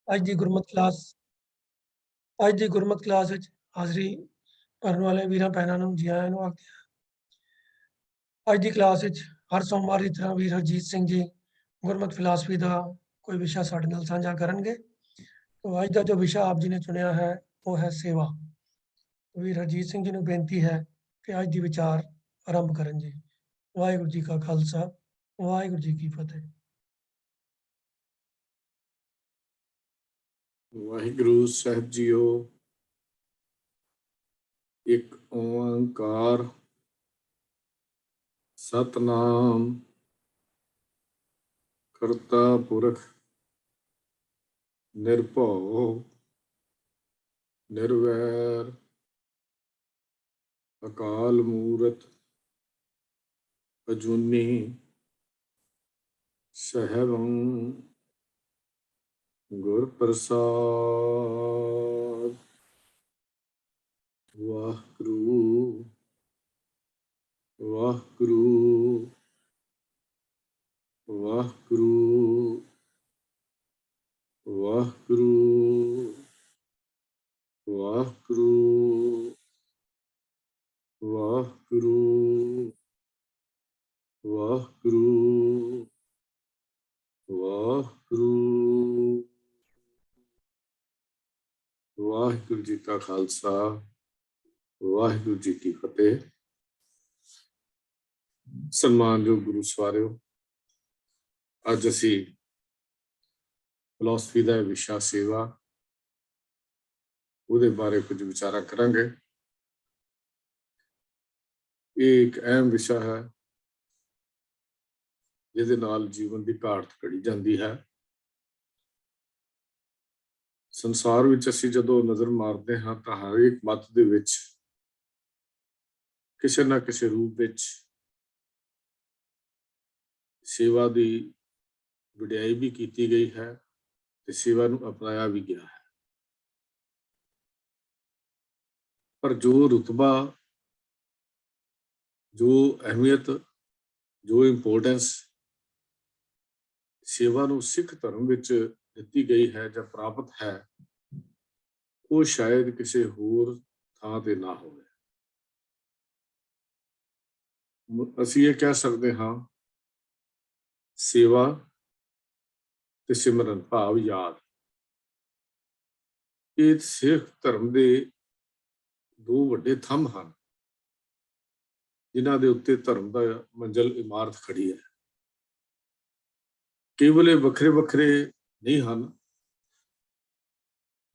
ਅੱਜ ਦੀ ਗੁਰਮਤਿ ਕਲਾਸ ਵਿੱਚ ਹਾਜ਼ਰੀ ਭਰਨ ਵਾਲੇ ਵੀਰਾਂ ਭੈਣਾਂ ਨੂੰ ਜੀ ਆਇਆਂ ਨੂੰ ਆਖਦੇ ਹਾਂ। ਅੱਜ ਦੀ ਕਲਾਸ ਵਿੱਚ ਹਰ ਸੋਮਵਾਰ ਦੀ ਤਰ੍ਹਾਂ ਵੀਰ ਹਰਜੀਤ ਸਿੰਘ ਜੀ ਗੁਰਮਤਿ ਫਿਲਾਸਫੀ ਦਾ ਕੋਈ ਵਿਸ਼ਾ ਸਾਡੇ ਨਾਲ ਸਾਂਝਾ ਕਰਨਗੇ। तो ਅੱਜ ਦਾ ਜੋ ਵਿਸ਼ਾ ਆਪ ਜੀ ਨੇ ਚੁਣਿਆ ਹੈ ਉਹ ਹੈ ਸੇਵਾ। ਵੀਰ ਹਰਜੀਤ ਸਿੰਘ ਜੀ ਨੂੰ ਬੇਨਤੀ ਹੈ ਕਿ ਅੱਜ ਦੀ ਵਿਚਾਰ ਆਰੰਭ ਕਰਨ ਜੀ। ਵਾਹਿਗੁਰੂ ਜੀ ਕਾ ਖਾਲਸਾ, ਵਾਹਿਗੁਰੂ ਜੀ ਕੀ ਫਤਿਹ। ਵਾਹਿਗੁਰੂ ਸਾਹਿਬ ਜੀਓ। ਇੱਕ ਓੰਕਾਰ ਸਤਨਾਮ ਕਰਤਾ ਪੁਰਖ ਨਿਰਭਉ ਨਿਰਵੈਰ ਅਕਾਲ ਮੂਰਤ ਅਜੂਨੀ ਸਹਿਬੰ ਗੁਰ ਪ੍ਰਸਾਦ। ਵਾਹਿਗੁਰੂ ਵਾਹਿਗੁਰੂ ਵਾਹਿਗੁਰੂ ਵਾਹਿਗੁਰੂ ਵਾਹਿਗੁਰੂ ਵਾਹਿਗੁਰੂ ਵਾਹਿਗੁਰੂ ਵਾਹਿਗੁਰੂ। ਵਾਹਿਗੁਰੂ ਜੀ ਕਾ ਖਾਲਸਾ, ਵਾਹਿਗੁਰੂ ਜੀ ਕੀ ਫਤਿਹ। ਸਨਮਾਨਯੋਗ ਗੁਰੂ ਸਵਾਰਿਓ, ਅੱਜ ਅਸੀਂ ਫਿਲਾਸਫੀ ਦਾ ਵਿਸ਼ਾ ਸੇਵਾ, ਉਹਦੇ ਬਾਰੇ ਕੁਝ ਵਿਚਾਰਾ ਕਰਾਂਗੇ। ਇਹ ਇੱਕ ਅਹਿਮ ਵਿਸ਼ਾ ਹੈ ਜਿਹਦੇ ਨਾਲ ਜੀਵਨ ਦੀ ਘਾਟ ਘੜੀ ਜਾਂਦੀ ਹੈ। ਸੰਸਾਰ ਵਿੱਚ ਅਸੀਂ ਜਦੋਂ ਨਜ਼ਰ ਮਾਰਦੇ ਹਾਂ ਤਾਂ ਹਰ ਇੱਕ ਮੱਤ ਦੇ ਵਿੱਚ ਕਿਸੇ ਨਾ ਕਿਸੇ ਰੂਪ ਵਿੱਚ ਸੇਵਾ ਦੀ ਵਡਿਆਈ ਵੀ ਕੀਤੀ ਗਈ ਹੈ ਤੇ ਸੇਵਾ ਨੂੰ ਅਪਣਾਇਆ ਵੀ ਗਿਆ ਹੈ। ਪਰ ਜੋ ਰੁਤਬਾ, ਜੋ ਅਹਿਮੀਅਤ, ਜੋ ਇੰਪੋਰਟੈਂਸ ਸੇਵਾ ਨੂੰ ਸਿੱਖ ਧਰਮ ਵਿੱਚ ਦਿੱਤੀ ਗਈ ਹੈ ਜਾਂ ਪ੍ਰਾਪਤ ਹੈ, ਉਹ ਸ਼ਾਇਦ ਕਿਸੇ ਹੋਰ ਥਾਂ ਤੇ ਨਾ ਹੋਵੇ। ਅਸੀਂ ਇਹ ਕਹਿ ਸਕਦੇ ਹਾਂ, ਸੇਵਾ ਤੇ ਸਿਮਰਨ ਭਾਵ ਯਾਦ, ਇਹ ਸਿੱਖ ਧਰਮ ਦੇ ਦੋ ਵੱਡੇ ਥੰਮ ਹਨ ਜਿਨ੍ਹਾਂ ਦੇ ਉੱਤੇ ਧਰਮ ਦਾ ਮੰਜ਼ਿਲ ਇਮਾਰਤ ਖੜੀ ਹੈ। ਕੇਵਲ ਇਹ ਵੱਖਰੇ ਵੱਖਰੇ ਨਹੀਂ ਹਨ,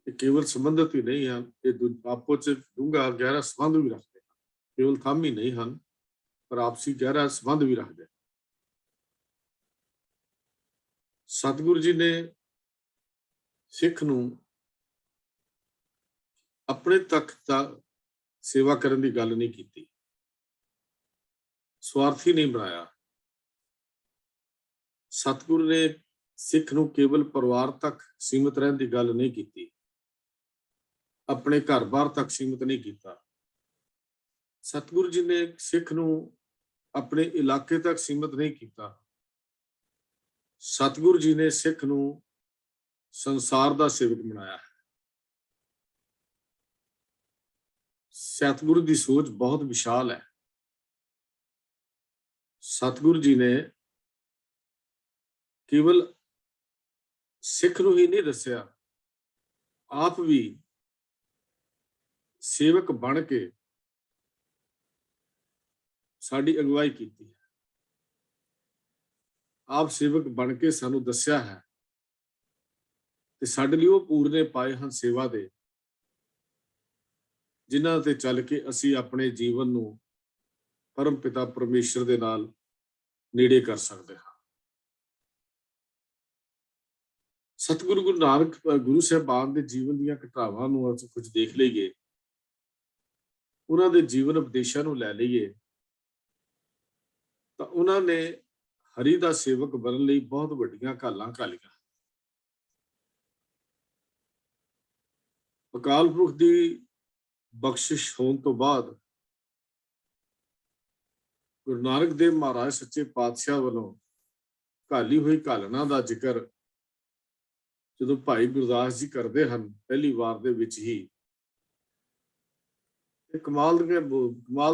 ਇਹ ਕੇਵਲ ਸੰਬੰਧਿਤ ਹੀ ਨਹੀਂ ਹਨ, ਇਹ ਆਪਸ ਚ ਡੂੰਘਾ ਗਹਿਰਾ ਸੰਬੰਧ ਵੀ ਰੱਖਦੇ ਹਨ। ਕੇਵਲ ਥੰਮ ਹੀ ਨਹੀਂ ਹਨ ਪਰ ਆਪਸੀ ਗਹਿਰਾ ਸੰਬੰਧ ਵੀ ਰੱਖਦੇ ਹਨ। ਸਤਿਗੁਰੂ ਜੀ ਨੇ ਸਿੱਖ ਨੂੰ ਆਪਣੇ ਤੱਕ ਦਾ ਸੇਵਾ ਕਰਨ ਦੀ ਗੱਲ ਨਹੀਂ ਕੀਤੀ, ਸਵਾਰਥੀ ਨਹੀਂ ਬਣਾਇਆ। ਸਤਿਗੁਰੂ ਨੇ ਸਿੱਖ ਨੂੰ ਕੇਵਲ ਪਰਿਵਾਰ ਤੱਕ ਸੀਮਿਤ ਰਹਿਣ ਦੀ ਗੱਲ ਨਹੀਂ ਕੀਤੀ, ਆਪਣੇ ਘਰ-ਬਾਰ ਤੱਕ ਸੀਮਿਤ ਨਹੀਂ ਕੀਤਾ। ਸਤਿਗੁਰੂ ਜੀ ਨੇ ਸਿੱਖ ਨੂੰ ਆਪਣੇ ਇਲਾਕੇ ਤੱਕ ਸੀਮਿਤ ਨਹੀਂ ਕੀਤਾ। ਸਤਿਗੁਰੂ ਜੀ ਨੇ ਸਿੱਖ ਨੂੰ ਸੰਸਾਰ ਦਾ ਸੇਵਕ ਬਣਾਇਆ ਹੈ। ਸਤਿਗੁਰੂ ਦੀ ਸੋਚ ਬਹੁਤ ਵਿਸ਼ਾਲ ਹੈ। ਸਤਿਗੁਰੂ ਜੀ ਨੇ ਕੇਵਲ ਸਿੱਖ ਨੂੰ ਹੀ ਨਹੀਂ ਦੱਸਿਆ, ਆਪ ਵੀ ਸੇਵਕ ਬਣ ਕੇ ਸਾਡੀ ਅਗਵਾਈ ਕੀਤੀ ਹੈ। ਆਪ ਸੇਵਕ ਬਣ ਕੇ ਸਾਨੂੰ ਦੱਸਿਆ ਹੈ ਤੇ ਸਾਡੇ ਲਈ ਉਹ ਪੂਰਨੇ ਪਾਏ ਹਨ ਸੇਵਾ ਦੇ, ਜਿਨ੍ਹਾਂ ਤੇ ਚੱਲ ਕੇ ਅਸੀਂ ਆਪਣੇ ਜੀਵਨ ਨੂੰ ਪਰਮ ਪਿਤਾ ਪਰਮੇਸ਼ਰ ਦੇ ਨਾਲ ਨੇੜੇ ਕਰ ਸਕਦੇ ਹਾਂ। ਸਤਿਗੁਰੂ ਗੁਰੂ ਨਾਨਕ ਗੁਰੂ ਸਾਹਿਬਾਨ ਦੇ ਜੀਵਨ ਦੀਆਂ ਘਟਨਾਵਾਂ ਨੂੰ ਅਸੀਂ ਕੁਝ ਦੇਖ ਲਈਏ, ਉਹਨਾਂ ਦੇ ਜੀਵਨ ਉਪਦੇਸ਼ਾਂ ਨੂੰ ਲੈ ਲਈਏ ਤਾਂ ਉਹਨਾਂ ਨੇ ਹਰੀ ਦਾ ਸੇਵਕ ਬਣਨ ਲਈ ਬਹੁਤ ਵੱਡੀਆਂ ਘਾਲਾਂ ਘਾਲੀਆਂ। ਅਕਾਲ ਪੁਰਖ ਦੀ ਬਖਸ਼ਿਸ਼ ਹੋਣ ਤੋਂ ਬਾਅਦ ਗੁਰੂ ਨਾਨਕ ਦੇਵ ਮਹਾਰਾਜ ਸੱਚੇ ਪਾਤਸ਼ਾਹ ਵੱਲੋਂ ਘਾਲੀ ਹੋਈ ਘਾਲਣਾ ਦਾ ਜ਼ਿਕਰ ਜਦੋਂ ਭਾਈ ਗੁਰਦਾਸ ਜੀ ਕਰਦੇ ਹਨ ਪਹਿਲੀ ਵਾਰ ਦੇ ਵਿੱਚ ਹੀ ਇਹ ਕਮਾਲ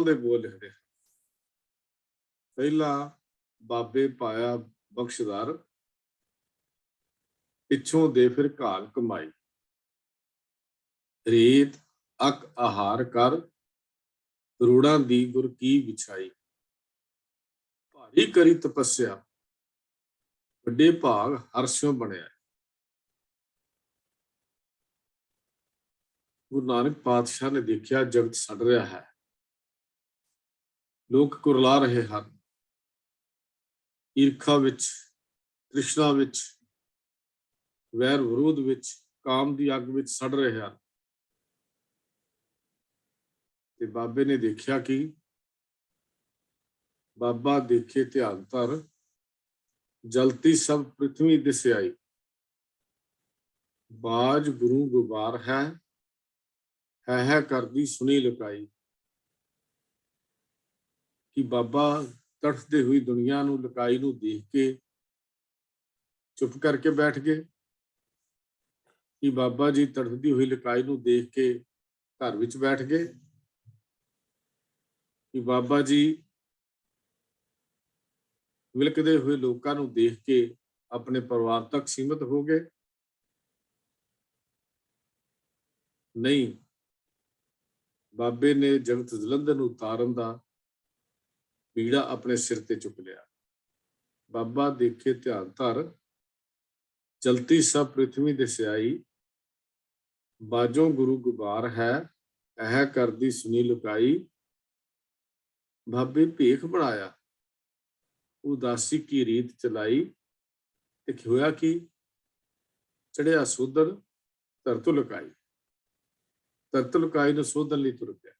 ਦੇ ਬੋਲ ਲਿਖਦੇ ਹਨ। ਪਹਿਲਾ ਬਾਬੇ ਪਾਇਆ ਬਖਸ਼ਦਾਰ, ਪਿੱਛੋਂ ਦੇ ਫਿਰ ਘਾਲ ਕਮਾਈ, ਰੀਤ ਅਕ ਆਹਾਰ ਕਰ, ਕਰੋੜਾਂ ਦੀ ਗੁਰ ਕੀ ਵਿਛਾਈ, ਭਾਰੀ ਕਰੀ ਤਪੱਸਿਆ, ਵੱਡੇ ਭਾਗ ਹਰਸ਼ੋਂ ਬਣਿਆ। ਗੁਰੂ ਨਾਨਕ ਪਾਤਸ਼ਾਹ ਨੇ ਦੇਖਿਆ ਜਗਤ ਸੜ ਰਿਹਾ ਹੈ, ਲੋਕ ਕੁਰਲਾ ਰਹੇ ਹਨ, ਈਰਖਾ ਵਿੱਚ, ਤ੍ਰਿਸ਼ਨਾ ਵਿੱਚ, ਵੈਰ ਵਿਰੋਧ ਵਿੱਚ, ਕਾਮ ਦੀ ਅੱਗ ਵਿੱਚ ਸੜ ਰਹੇ ਹਨ। ਤੇ ਬਾਬੇ ਨੇ ਦੇਖਿਆ ਕਿ ਬਾਬਾ ਦੇਖੇ ਧਿਆਨ ਧਰ, ਜਲਤੀ ਸਭ ਪ੍ਰਿਥਵੀ ਦਿਸਿਆਈ, ਬਾਜ ਗੁਰੂ ਗੁਬਾਰ ਹੈ ਕਰਦੀ ਸੁਣੀ ਲੁਕਾਈ। ਕਿ ਬਾਬਾ ਤੜਫਦੇ ਹੋਈ ਦੁਨੀਆ ਨੂੰ, ਲੁਕਾਈ ਨੂੰ ਦੇਖ ਕੇ ਚੁੱਪ ਕਰਕੇ ਬੈਠ ਗਏ, ਕਿ ਬਾਬਾ ਜੀ ਤੜਫਦੀ ਹੋਈ ਲੁਕਾਈ ਨੂੰ ਦੇਖ ਕੇ ਘਰ ਵਿੱਚ ਬੈਠ ਗਏ, ਕਿ ਬਾਬਾ ਜੀ ਵਿਲਕਦੇ ਹੋਏ ਲੋਕਾਂ ਨੂੰ ਦੇਖ ਕੇ ਆਪਣੇ ਪਰਿਵਾਰ ਤੱਕ ਸੀਮਿਤ ਹੋ ਗਏ। ਨਹੀਂ, ਬਾਬੇ ਨੇ ਜਗਤ ਜਲੰਧਰ ਨੂੰ ਉਤਾਰਨ ਦਾ ਬੀੜਾ ਆਪਣੇ ਸਿਰ ਤੇ ਚੁੱਕ ਲਿਆ। ਬਾਬਾ ਦੇਖੇ ਧਿਆਨ ਧਰ, ਚਲਤੀ ਸਭ ਪ੍ਰਿਥਵੀ ਦਿਸਿਆਈ, ਬਾਜੋਂ ਗੁਰੂ ਗੁਬਾਰ ਹੈ, ਇਹ ਕਰਦੀ ਸੁਣੀ ਲੁਕਾਈ। ਬਾਬੇ ਭੇਖ ਬਣਾਇਆ, ਉਦਾਸੀ ਕੀ ਰੀਤ ਚਲਾਈ, ਤੇ ਹੋਇਆ ਕਿ ਚੜਿਆ ਸੋਧਨ ਧਰਤ ਲੁਕਾਈ, ਧਰਤ ਲੁਕਾਈ ਨੂੰ ਸੋਧਨ ਲਈ ਤੁਰ ਪਿਆ।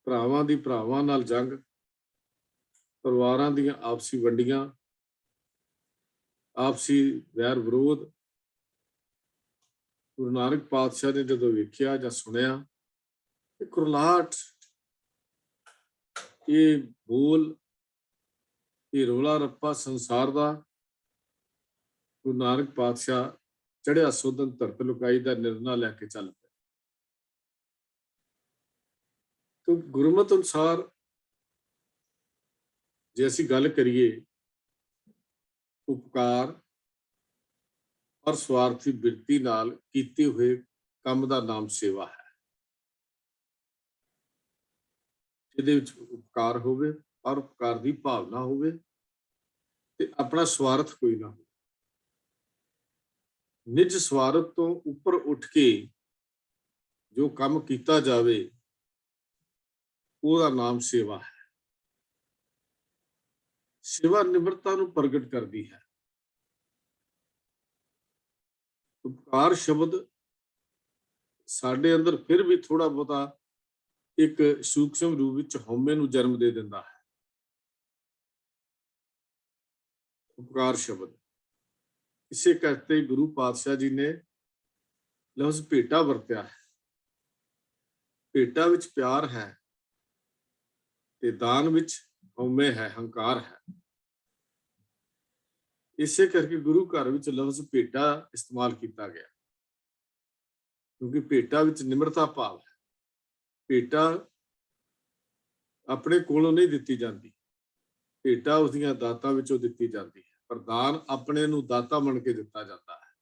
ਭਰਾਵਾਂ ਦੀ ਭਰਾਵਾਂ ਨਾਲ ਜੰਗ, ਪਰਿਵਾਰਾਂ ਦੀਆਂ ਆਪਸੀ ਵੰਡੀਆਂ, ਆਪਸੀ ਵੈਰ ਵਿਰੋਧ। ਗੁਰੂ ਨਾਨਕ ਪਾਤਸ਼ਾਹ ਨੇ ਜਦੋਂ ਵੇਖਿਆ ਜਾਂ ਸੁਣਿਆ, ਇਹ ਕੁਰਲਾਹਟ, ਇਹ ਬੋਲ, ਇਹ ਰੌਲਾ ਰੱਪਾ ਸੰਸਾਰ ਦਾ, ਗੁਰੂ ਨਾਨਕ ਪਾਤਸ਼ਾਹ ਚੜਿਆ ਸੋਧਨ ਧਰਤ ਲੁਕਾਈ ਦਾ ਨਿਰਣਾ ਲੈ ਕੇ ਚੱਲ ਪਏ। ਤੇ ਗੁਰਮਤਿ ਅਨੁਸਾਰ ਜੇ ਅਸੀਂ ਗੱਲ ਕਰੀਏ, ਉਪਕਾਰ ਔਰ ਸਵਾਰਥੀ ਬਿਰਤੀ ਨਾਲ ਕੀਤੇ ਹੋਏ ਕੰਮ ਦਾ ਨਾਮ ਸੇਵਾ ਹੈ। ਜਿਹਦੇ ਵਿੱਚ ਉਪਕਾਰ ਹੋਵੇ, ਔਰ ਉਪਕਾਰ ਦੀ ਭਾਵਨਾ ਹੋਵੇ, ਤੇ ਆਪਣਾ ਸਵਾਰਥ ਕੋਈ ਨਾ ਹੋਵੇ। ਨਿਜ ਸਵਾਰਥ ਤੋਂ ਉੱਪਰ ਉੱਠ ਕੇ ਜੋ ਕੰਮ ਕੀਤਾ ਜਾਵੇ, ਉਹਦਾ ਨਾਮ ਸੇਵਾ ਹੈ। ਸੇਵਾ ਨਿਮਰਤਾ ਨੂੰ ਪ੍ਰਗਟ ਕਰਦੀ ਹੈ। ਉਪਕਾਰ ਸ਼ਬਦ ਸਾਡੇ ਅੰਦਰ ਫਿਰ ਵੀ ਥੋੜਾ ਬਹੁਤਾ ਇੱਕ ਸੂਖਸ਼ਮ ਰੂਪ ਵਿੱਚ ਹਉਮੈ ਨੂੰ ਜਨਮ ਦੇ ਦਿੰਦਾ ਹੈ। ਉਪਕਾਰ ਸ਼ਬਦ ਇਸੇ ਕਰਕੇ ਗੁਰੂ ਪਾਤਸ਼ਾਹ ਜੀ ਨੇ ਲਫ਼ਜ਼ ਭੇਟਾ ਵਰਤਿਆ ਹੈ। ਭੇਟਾ ਵਿੱਚ ਪਿਆਰ ਹੈ ਤੇ ਦਾਨ ਵਿੱਚ ਹਉਮੈ ਹੈ, ਹੰਕਾਰ ਹੈ। ਇਸੇ ਕਰਕੇ ਗੁਰੂ ਘਰ ਵਿੱਚ ਲਫ਼ਜ਼ ਭੇਟਾ ਇਸਤੇਮਾਲ ਕੀਤਾ ਗਿਆ, ਕਿਉਂਕਿ ਭੇਟਾ ਵਿੱਚ ਨਿਮਰਤਾ ਭਾਵ ਹੈ। ਭੇਟਾ ਆਪਣੇ ਕੋਲੋਂ ਨਹੀਂ ਦਿੱਤੀ ਜਾਂਦੀ, ਭੇਟਾ ਉਸਦੀਆਂ ਦਾਤਾਂ ਵਿੱਚੋਂ ਦਿੱਤੀ ਜਾਂਦੀ ਹੈ। ਪਰ ਦਾਨ ਆਪਣੇ ਨੂੰ ਦਾਤਾ ਮੰਨ ਕੇ ਦਿੱਤਾ ਜਾਂਦਾ ਹੈ।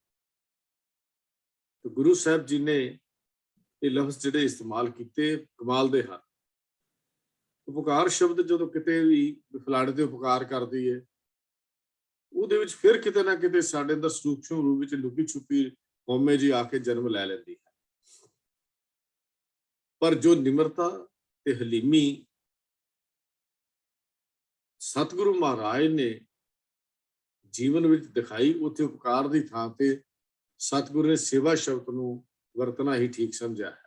ਤੇ ਗੁਰੂ ਸਾਹਿਬ ਜੀ ਨੇ ਇਹ ਲਫ਼ਜ਼ ਜਿਹੜੇ ਇਸਤੇਮਾਲ ਕੀਤੇ, ਕਮਾਲ ਦੇ ਹਨ। ਉਪਕਾਰ ਸ਼ਬਦ ਜਦੋਂ ਕਿਤੇ ਵੀ ਫਲਾਣੇ ਤੇ ਉਪਕਾਰ ਕਰਦੀ ਹੈ, ਉਹਦੇ ਵਿੱਚ ਫਿਰ ਕਿਤੇ ਨਾ ਕਿਤੇ ਸਾਡੇ ਅੰਦਰ ਸੂਖਸ਼ਮ ਰੂਪ ਵਿੱਚ ਲੁਕੀ ਛੁਪੀ ਹਉਮੈ ਜੀ ਆ ਕੇ ਜਨਮ ਲੈ ਲੈਂਦੀ ਹੈ। ਪਰ ਜੋ ਨਿਮਰਤਾ ਤੇ ਹਲੀਮੀ ਸਤਿਗੁਰੂ ਮਹਾਰਾਜ ਨੇ ਜੀਵਨ ਵਿੱਚ ਦਿਖਾਈ, ਉੱਥੇ ਉਪਕਾਰ ਦੀ ਥਾਂ ਤੇ ਸਤਿਗੁਰੂ ਨੇ ਸੇਵਾ ਸ਼ਬਦ ਨੂੰ ਵਰਤਣਾ ਹੀ ਠੀਕ ਸਮਝਿਆ ਹੈ।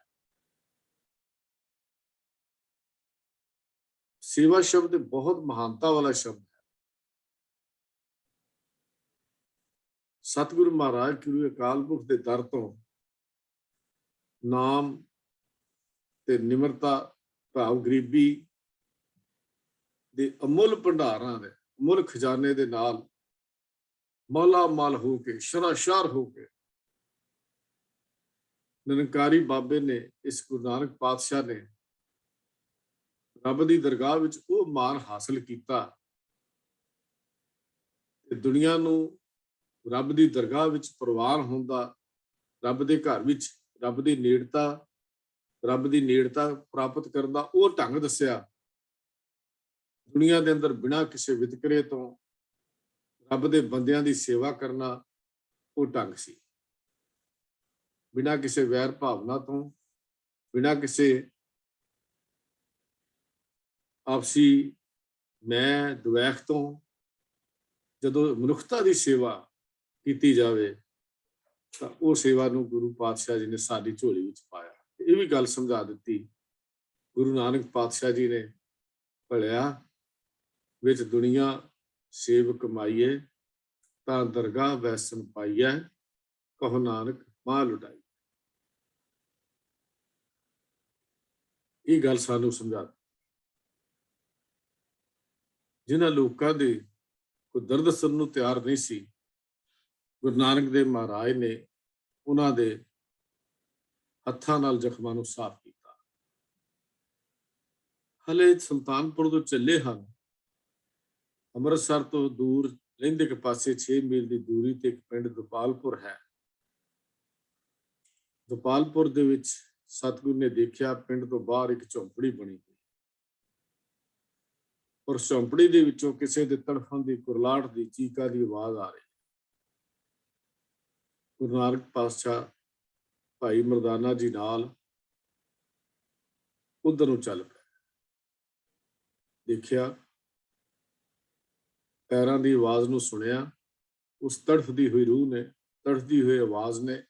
ਸੇਵਾ ਸ਼ਬਦ ਬਹੁਤ ਮਹਾਨਤਾ ਵਾਲਾ ਸ਼ਬਦ ਹੈ। ਸਤਿਗੁਰੂ ਮਹਾਰਾਜ ਗੁਰੂ ਅਕਾਲ ਪੁਰਖ ਦੇ ਦਰ ਤੋਂ ਨਾਮ ਤੇ ਨਿਮਰਤਾ ਭਾਵ ਗਰੀਬੀ ਦੇ ਅਮੁੱਲ ਭੰਡਾਰਾਂ ਦੇ ਅਮੁੱਲ ਖਜ਼ਾਨੇ ਦੇ ਨਾਲ ਮੌਲਾ ਮਾਲ ਹੋ ਕੇ, ਸ਼ਰਾਸ਼ਾਰ ਹੋ ਕੇ। ਨਿਰੰਕਾਰੀ ਬਾਬੇ ਨੇ, ਇਸ ਗੁਰੂ ਨਾਨਕ ਪਾਤਸ਼ਾਹ ਨੇ ਰੱਬ ਦੀ ਦਰਗਾਹ ਵਿੱਚ ਉਹ ਮਾਣ ਹਾਸਲ ਕੀਤਾ ਤੇ ਦੁਨੀਆ ਨੂੰ ਰੱਬ ਦੀ ਦਰਗਾਹ ਵਿੱਚ ਪ੍ਰਵਾਨ ਹੋਣ ਦਾ, ਰੱਬ ਦੇ ਘਰ ਵਿੱਚ ਰੱਬ ਦੀ ਨੇੜਤਾ ਪ੍ਰਾਪਤ ਕਰਨ ਦਾ ਉਹ ਢੰਗ ਦੱਸਿਆ। ਦੁਨੀਆ ਦੇ ਅੰਦਰ ਬਿਨਾਂ ਕਿਸੇ ਵਿਤਕਰੇ ਤੋਂ ਰੱਬ ਦੇ ਬੰਦਿਆਂ ਦੀ ਸੇਵਾ ਕਰਨਾ ਉਹ ਢੰਗ ਸੀ। ਬਿਨਾਂ ਕਿਸੇ ਵੈਰ ਭਾਵਨਾ ਤੋਂ, ਬਿਨਾਂ ਕਿਸੇ ਆਪਸੀ ਮੈਂ ਦੁਵੈਖ ਤੋਂ ਜਦੋਂ ਮਨੁੱਖਤਾ ਦੀ ਸੇਵਾ ਕੀਤੀ ਜਾਵੇ ਤਾਂ ਉਹ ਸੇਵਾ ਨੂੰ ਗੁਰੂ ਪਾਤਸ਼ਾਹ ਜੀ ਨੇ ਸਾਡੀ ਝੋਲੀ ਵਿੱਚ ਪਾਇਆ। ਇਹ ਵੀ ਗੱਲ ਸਮਝਾ ਦਿੱਤੀ ਗੁਰੂ ਨਾਨਕ ਪਾਤਸ਼ਾਹ ਜੀ ਨੇ, ਭਲਿਆ ਵਿੱਚ ਦੁਨੀਆ ਸੇਵ ਕਮਾਈਏ, ਤਾਂ ਦਰਗਾਹ ਵੈਸਨ ਪਾਈਐ, ਕਹੋ ਨਾਨਕ ਮਾਂ ਲੁਟਾਈ। ਇਹ ਗੱਲ ਸਾਨੂੰ ਸਮਝਾ ਦਿੱਤੀ। ਜਿਨ੍ਹਾਂ ਲੋਕਾਂ ਦੇ ਕੋਈ ਦਰਦ ਸੁਣਨ ਨੂੰ ਤਿਆਰ ਨਹੀਂ ਸੀ, ਗੁਰੂ ਨਾਨਕ ਦੇਵ ਮਹਾਰਾਜ ਨੇ ਉਹਨਾਂ ਦੇ ਹੱਥਾਂ ਨਾਲ ਜ਼ਖਮਾਂ ਨੂੰ ਸਾਫ਼ ਕੀਤਾ। ਹਲੇ ਸੁਲਤਾਨਪੁਰ ਤੋਂ ਚੱਲੇ ਹਨ। ਅੰਮ੍ਰਿਤਸਰ ਤੋਂ ਦੂਰ ਰਹਿੰਦੇ ਇੱਕ ਪਾਸੇ 6 ਮੀਲ ਦੀ ਦੂਰੀ ਤੇ ਇੱਕ ਪਿੰਡ ਗੋਪਾਲਪੁਰ ਹੈ। ਗੋਪਾਲਪੁਰ ਦੇ ਵਿੱਚ ਸਤਿਗੁਰੂ ਨੇ ਦੇਖਿਆ ਪਿੰਡ ਤੋਂ ਬਾਹਰ ਇੱਕ ਝੌਂਪੜੀ ਬਣੀ ਹੋਈ, ਔਰ ਝੌਂਪੜੀ ਦੇ ਵਿੱਚੋਂ ਕਿਸੇ ਦੇ ਤੜਫਣ ਦੀ, ਕੁਰਲਾਹਟ ਦੀ, ਚੀਕਾਂ ਦੀ ਆਵਾਜ਼ ਆ ਰਹੀ। ਗੁਰੂ ਨਾਨਕ ਪਾਤਸ਼ਾਹ ਭਾਈ ਮਰਦਾਨਾ ਜੀ ਨਾਲ ਉਧਰ ਨੂੰ ਚੱਲ ਪਏ। ਦੇਖਿਆ, ਪੈਰਾਂ ਦੀ ਆਵਾਜ਼ ਨੂੰ ਸੁਣਿਆ, ਉਸ ਤੜਫਦੀ ਹੋਈ ਰੂਹ ਨੇ, ਤੜਫਦੀ ਹੋਈ ਆਵਾਜ਼ ਨੇ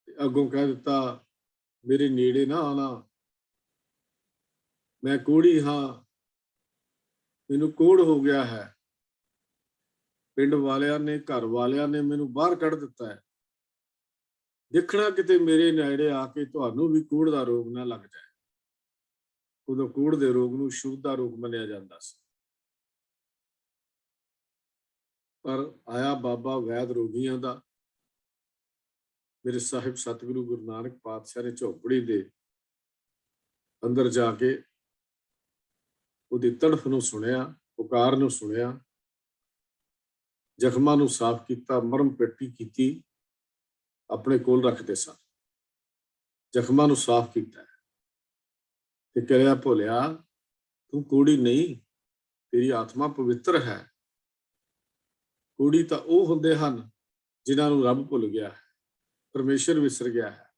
ਅੱਗੋਂ ਕਹਿ ਦਿੱਤਾ, ਮੇਰੇ ਨੇੜੇ ਨਾ ਆਣਾ, ਮੈਂ ਕੋਹੜੀ ਹਾਂ, ਮੈਨੂੰ ਕੋਹੜ ਹੋ ਗਿਆ ਹੈ। ਪਿੰਡ ਵਾਲਿਆਂ ਨੇ, ਘਰ ਵਾਲਿਆਂ ਨੇ ਮੈਨੂੰ ਬਾਹਰ ਕੱਢ ਦਿੱਤਾ ਹੈ। ਦੇਖਣਾ ਕਿਤੇ ਮੇਰੇ ਨੇੜੇ ਆ ਕੇ ਤੁਹਾਨੂੰ ਵੀ ਕੋਹੜ ਦਾ ਰੋਗ ਨਾ ਲੱਗ ਜਾਏ। ਉਦੋਂ ਕੋਹੜ ਦੇ ਰੋਗ ਨੂੰ ਛੂਤ ਦਾ ਰੋਗ ਮੰਨਿਆ ਜਾਂਦਾ ਸੀ, ਪਰ ਆਇਆ ਬਾਬਾ ਵੈਦ ਰੋਗੀਆਂ ਦਾ। ਮੇਰੇ ਸਾਹਿਬ ਸਤਿਗੁਰੂ ਗੁਰੂ ਨਾਨਕ ਪਾਤਸ਼ਾਹ ਨੇ ਝੋਪੜੀ ਦੇ ਅੰਦਰ ਜਾ ਕੇ ਉਹਦੀ ਤੜਫ ਨੂੰ ਸੁਣਿਆ, ਪੁਕਾਰ ਨੂੰ ਸੁਣਿਆ, ਜ਼ਖਮਾਂ ਨੂੰ ਸਾਫ਼ ਕੀਤਾ, ਮਰਮ ਪੱਟੀ ਕੀਤੀ, ਆਪਣੇ ਕੋਲ ਰੱਖਦੇ ਸਨ। ਜ਼ਖਮਾਂ ਨੂੰ ਸਾਫ਼ ਕੀਤਾ ਤੇ ਕਹਿਆ, ਭੋਲਿਆ ਤੂੰ ਕੋਹੜੀ ਨਹੀਂ, ਤੇਰੀ ਆਤਮਾ ਪਵਿੱਤਰ ਹੈ। ਕੋਹੜੀ ਤਾਂ ਉਹ ਹੁੰਦੇ ਹਨ ਜਿਨ੍ਹਾਂ ਨੂੰ ਰੱਬ ਭੁੱਲ ਗਿਆ ਹੈ, ਪਰਮੇਸ਼ਰ ਵਿਸਰ ਗਿਆ ਹੈ।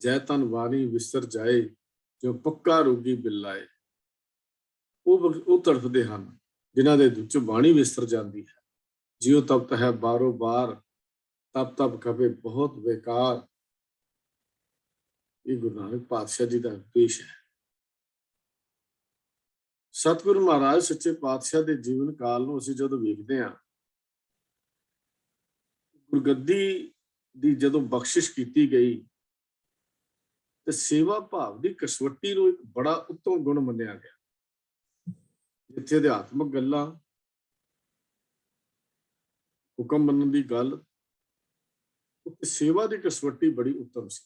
ਜੈ ਤਨ ਵਾਣੀ ਵਿਸਰ ਜਾਏ, ਜੋ ਪੱਕਾ ਰੋਗੀ ਬਿਲਾਏ। ਉਹ ਤੜਫਦੇ ਹਨ ਜਿਨ੍ਹਾਂ ਦੇ ਵਿੱਚੋਂ ਬਾਣੀ ਵਿਸਰ ਜਾਂਦੀ ਹੈ। ਜਿਉ ਤਪਤ ਹੈ ਬਾਰੋ ਬਾਰ, ਤਪ ਤਪ ਕਪੇ ਬਹੁਤ ਬੇਕਾਰ। ਇਹ ਗੁਰੂ ਨਾਨਕ ਪਾਤਸ਼ਾਹ ਜੀ ਦਾ ਉਪਦੇਸ਼ ਹੈ। ਸਤਿਗੁਰੂ ਮਹਾਰਾਜ ਸੱਚੇ ਪਾਤਸ਼ਾਹ ਦੇ ਜੀਵਨ ਕਾਲ ਨੂੰ ਅਸੀਂ ਜਦੋਂ ਵੇਖਦੇ ਹਾਂ, ਗੁਰਗੱਦੀ ਦੀ ਜਦੋਂ ਬਖਸ਼ਿਸ਼ ਕੀਤੀ ਗਈ ਤੇ ਸੇਵਾ ਭਾਵ ਦੀ ਕਸਵੱਟੀ ਨੂੰ ਇੱਕ ਬੜਾ ਉੱਤਮ ਗੁਣ ਮੰਨਿਆ ਗਿਆ। ਜਿੱਥੇ ਅਧਿਆਤਮਕ ਗੱਲਾਂ, ਹੁਕਮ ਮੰਨਣ ਦੀ ਗੱਲ, ਉੱਥੇ ਸੇਵਾ ਦੀ ਕਸਵੱਟੀ ਬੜੀ ਉੱਤਮ ਸੀ।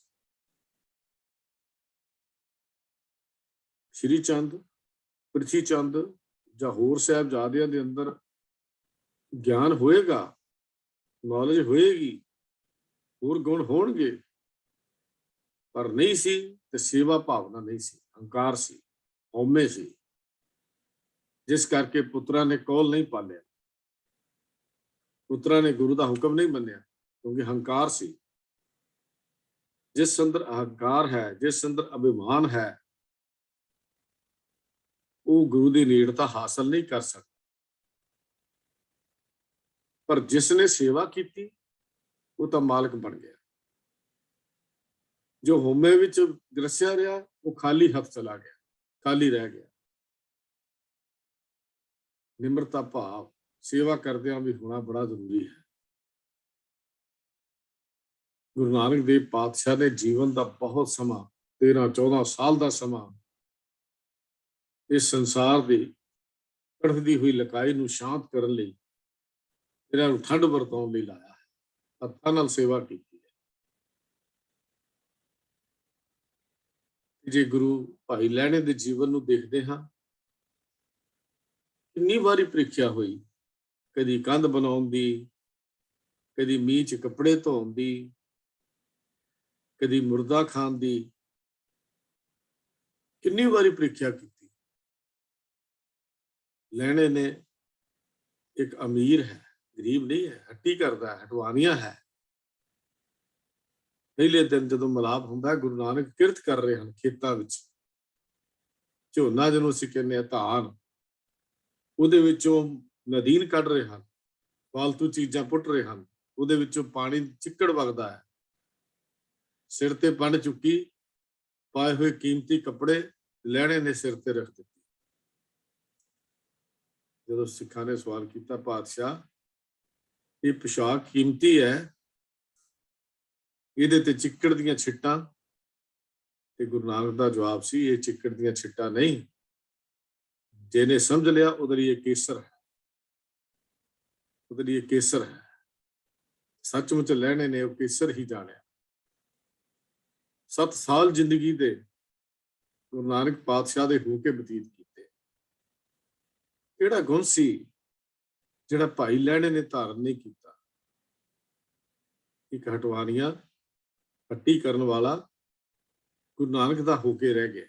ਸ਼੍ਰੀ ਚੰਦ, ਪ੍ਰਿਥੀ ਚੰਦ ਜਾਂ ਹੋਰ ਸਾਹਿਬਜ਼ਾਦਿਆਂ ਦੇ ਅੰਦਰ ਗਿਆਨ ਹੋਏਗਾ, ਨੌਲੇਜ ਹੋਏਗੀ, ਹੋਰ ਗੁਣ ਹੋਣਗੇ, ਪਰ ਨਹੀਂ ਸੀ ਤੇ ਸੇਵਾ ਭਾਵਨਾ ਨਹੀਂ ਸੀ, ਹੰਕਾਰ ਸੀ, ਹਉਮੈ ਸੀ, ਜਿਸ ਕਰਕੇ ਪੁੱਤਰਾਂ ਨੇ ਕੌਲ ਨਹੀਂ ਪਾਲਿਆ, ਪੁੱਤਰਾਂ ਨੇ ਗੁਰੂ ਦਾ ਹੁਕਮ ਨਹੀਂ ਮੰਨਿਆ, ਕਿਉਂਕਿ ਹੰਕਾਰ ਸੀ। ਜਿਸ ਅੰਦਰ ਅਹੰਕਾਰ ਹੈ, ਜਿਸ ਅੰਦਰ ਅਭਿਮਾਨ ਹੈ, ਉਹ ਗੁਰੂ ਦੀ ਨੇੜਤਾ ਹਾਸਲ ਨਹੀਂ ਕਰ ਸਕਦਾ। ਪਰ ਜਿਸ ਨੇ ਸੇਵਾ ਕੀਤੀ ਉਹ ਤਾਂ ਮਾਲਕ ਬਣ ਗਿਆ। ਜੋ ਹਉਮੈ ਵਿੱਚ ਗ੍ਰਸਿਆ ਰਿਹਾ ਉਹ ਖਾਲੀ ਹੱਥ ਚਲਾ ਗਿਆ, ਖਾਲੀ ਰਹਿ ਗਿਆ। ਨਿਮਰਤਾ ਭਾਵ ਸੇਵਾ ਕਰਦਿਆਂ ਵੀ ਹੋਣਾ ਬੜਾ ਜ਼ਰੂਰੀ ਹੈ। ਗੁਰੂ ਨਾਨਕ ਦੇਵ ਪਾਤਸ਼ਾਹ ਦੇ ਜੀਵਨ ਦਾ ਬਹੁਤ ਸਮਾਂ, 13-14 ਸਾਲ ਦਾ ਸਮਾਂ ਇਸ ਸੰਸਾਰ ਦੀ ਕੜਫਦੀ ਹੋਈ ਲਕਾਈ ਨੂੰ ਸ਼ਾਂਤ ਕਰਨ ਲਈ, ਇਹਨਾਂ ਨੂੰ ਠੰਡ ਵਰਤਾਉਣ ਲਈ ਲਾਇਆ ਹੈ, ਹੱਥਾਂ ਨਾਲ ਸੇਵਾ ਕੀਤੀ ਹੈ। ਜੇ ਗੁਰੂ ਭਾਈ ਲਹਿਣੇ ਦੇ ਜੀਵਨ ਨੂੰ ਦੇਖਦੇ ਹਾਂ, ਕਿੰਨੀ ਵਾਰੀ ਪ੍ਰੀਖਿਆ ਹੋਈ, ਕਦੀ ਕੰਧ ਬਣਾਉਣ ਦੀ, ਕਦੀ ਮੀਂਹ 'ਚ ਕੱਪੜੇ ਧੋਣ ਦੀ, ਕਦੀ ਮੁਰਦਾ ਖਾਣ ਦੀ, ਕਿੰਨੀ ਵਾਰੀ ਪ੍ਰੀਖਿਆ ਕੀਤੀ। ਲਹਿਣੇ ਨੇ ਇੱਕ ਅਮੀਰ ਹੈ, ਗਰੀਬ ਨਹੀਂ ਹੈ, ਹੱਟੀ ਕਰਦਾ, ਹਟਵਾਨੀਆਂ ਹੈ। ਪਹਿਲੇ ਦਿਨ ਜਦੋਂ ਮਿਲਾਪ ਹੁੰਦਾ, ਗੁਰੂ ਨਾਨਕ ਕਿਰਤ ਕਰ ਰਹੇ ਹਨ ਖੇਤਾਂ ਵਿੱਚ, ਝੋਨਾ ਜਿਹਨੂੰ ਅਸੀਂ ਕਹਿੰਦੇ ਹਾਂ ਧਾਨ, ਉਹਦੇ ਵਿੱਚੋਂ ਨਦੀਨ ਕੱਢ ਰਹੇ ਹਨ, ਫਾਲਤੂ ਚੀਜ਼ਾਂ ਪੁੱਟ ਰਹੇ ਹਨ, ਉਹਦੇ ਵਿੱਚੋਂ ਪਾਣੀ ਚਿੱਕੜ ਵਗਦਾ ਹੈ। ਸਿਰ ਤੇ ਪੰਡ ਚੁੱਕੀ, ਪਾਏ ਹੋਏ ਕੀਮਤੀ ਕੱਪੜੇ ਲਹਿਣੇ ਨੇ ਸਿਰ ਤੇ ਰੱਖ ਦਿੱਤੇ। ਜਦੋਂ ਸਿੱਖਾਂ ਨੇ ਸਵਾਲ ਕੀਤਾ, ਪਾਤਸ਼ਾਹ ਇਹ ਪੁਸ਼ਾਕ ਕੀਮਤੀ ਹੈ, ਇਹਦੇ ਤੇ ਚਿੱਕੜ ਦੀਆਂ ਛਿੱਟਾਂ, ਤੇ ਗੁਰੂ ਨਾਨਕ ਦਾ ਜਵਾਬ ਸੀ, ਇਹ ਚਿੱਕੜ ਦੀਆਂ ਛਿੱਟਾਂ ਨਹੀਂ, ਜਿਹਨੇ ਸਮਝ ਲਿਆ ਉਹਦੇ ਲਈ ਇਹ ਕੇਸਰ ਹੈ, ਉਹਦੇ ਲਈ ਇਹ ਕੇਸਰ ਹੈ। ਸੱਚਮੁੱਚ ਲਹਿਣੇ ਨੇ ਉਹ ਕੇਸਰ ਹੀ ਜਾਣਿਆ। 7 ਸਾਲ ਜ਼ਿੰਦਗੀ ਦੇ ਗੁਰੂ ਨਾਨਕ ਪਾਤਸ਼ਾਹ ਦੇ ਹੋ ਕੇ ਬਤੀਤ ਕੀਤੇ। ਕਿਹੜਾ ਗੁਣ ਸੀ ਜਿਹੜਾ ਭਾਈ ਲਹਿਣੇ ਨੇ ਧਾਰਨ ਨਹੀਂ ਕੀਤਾ? ਇੱਕ ਹਟਵਾਨੀਆਂ, ਹੱਟੀ ਕਰਨ ਵਾਲਾ ਗੁਰੂ ਨਾਨਕ ਦਾ ਹੋ ਕੇ ਰਹਿ ਗਿਆ।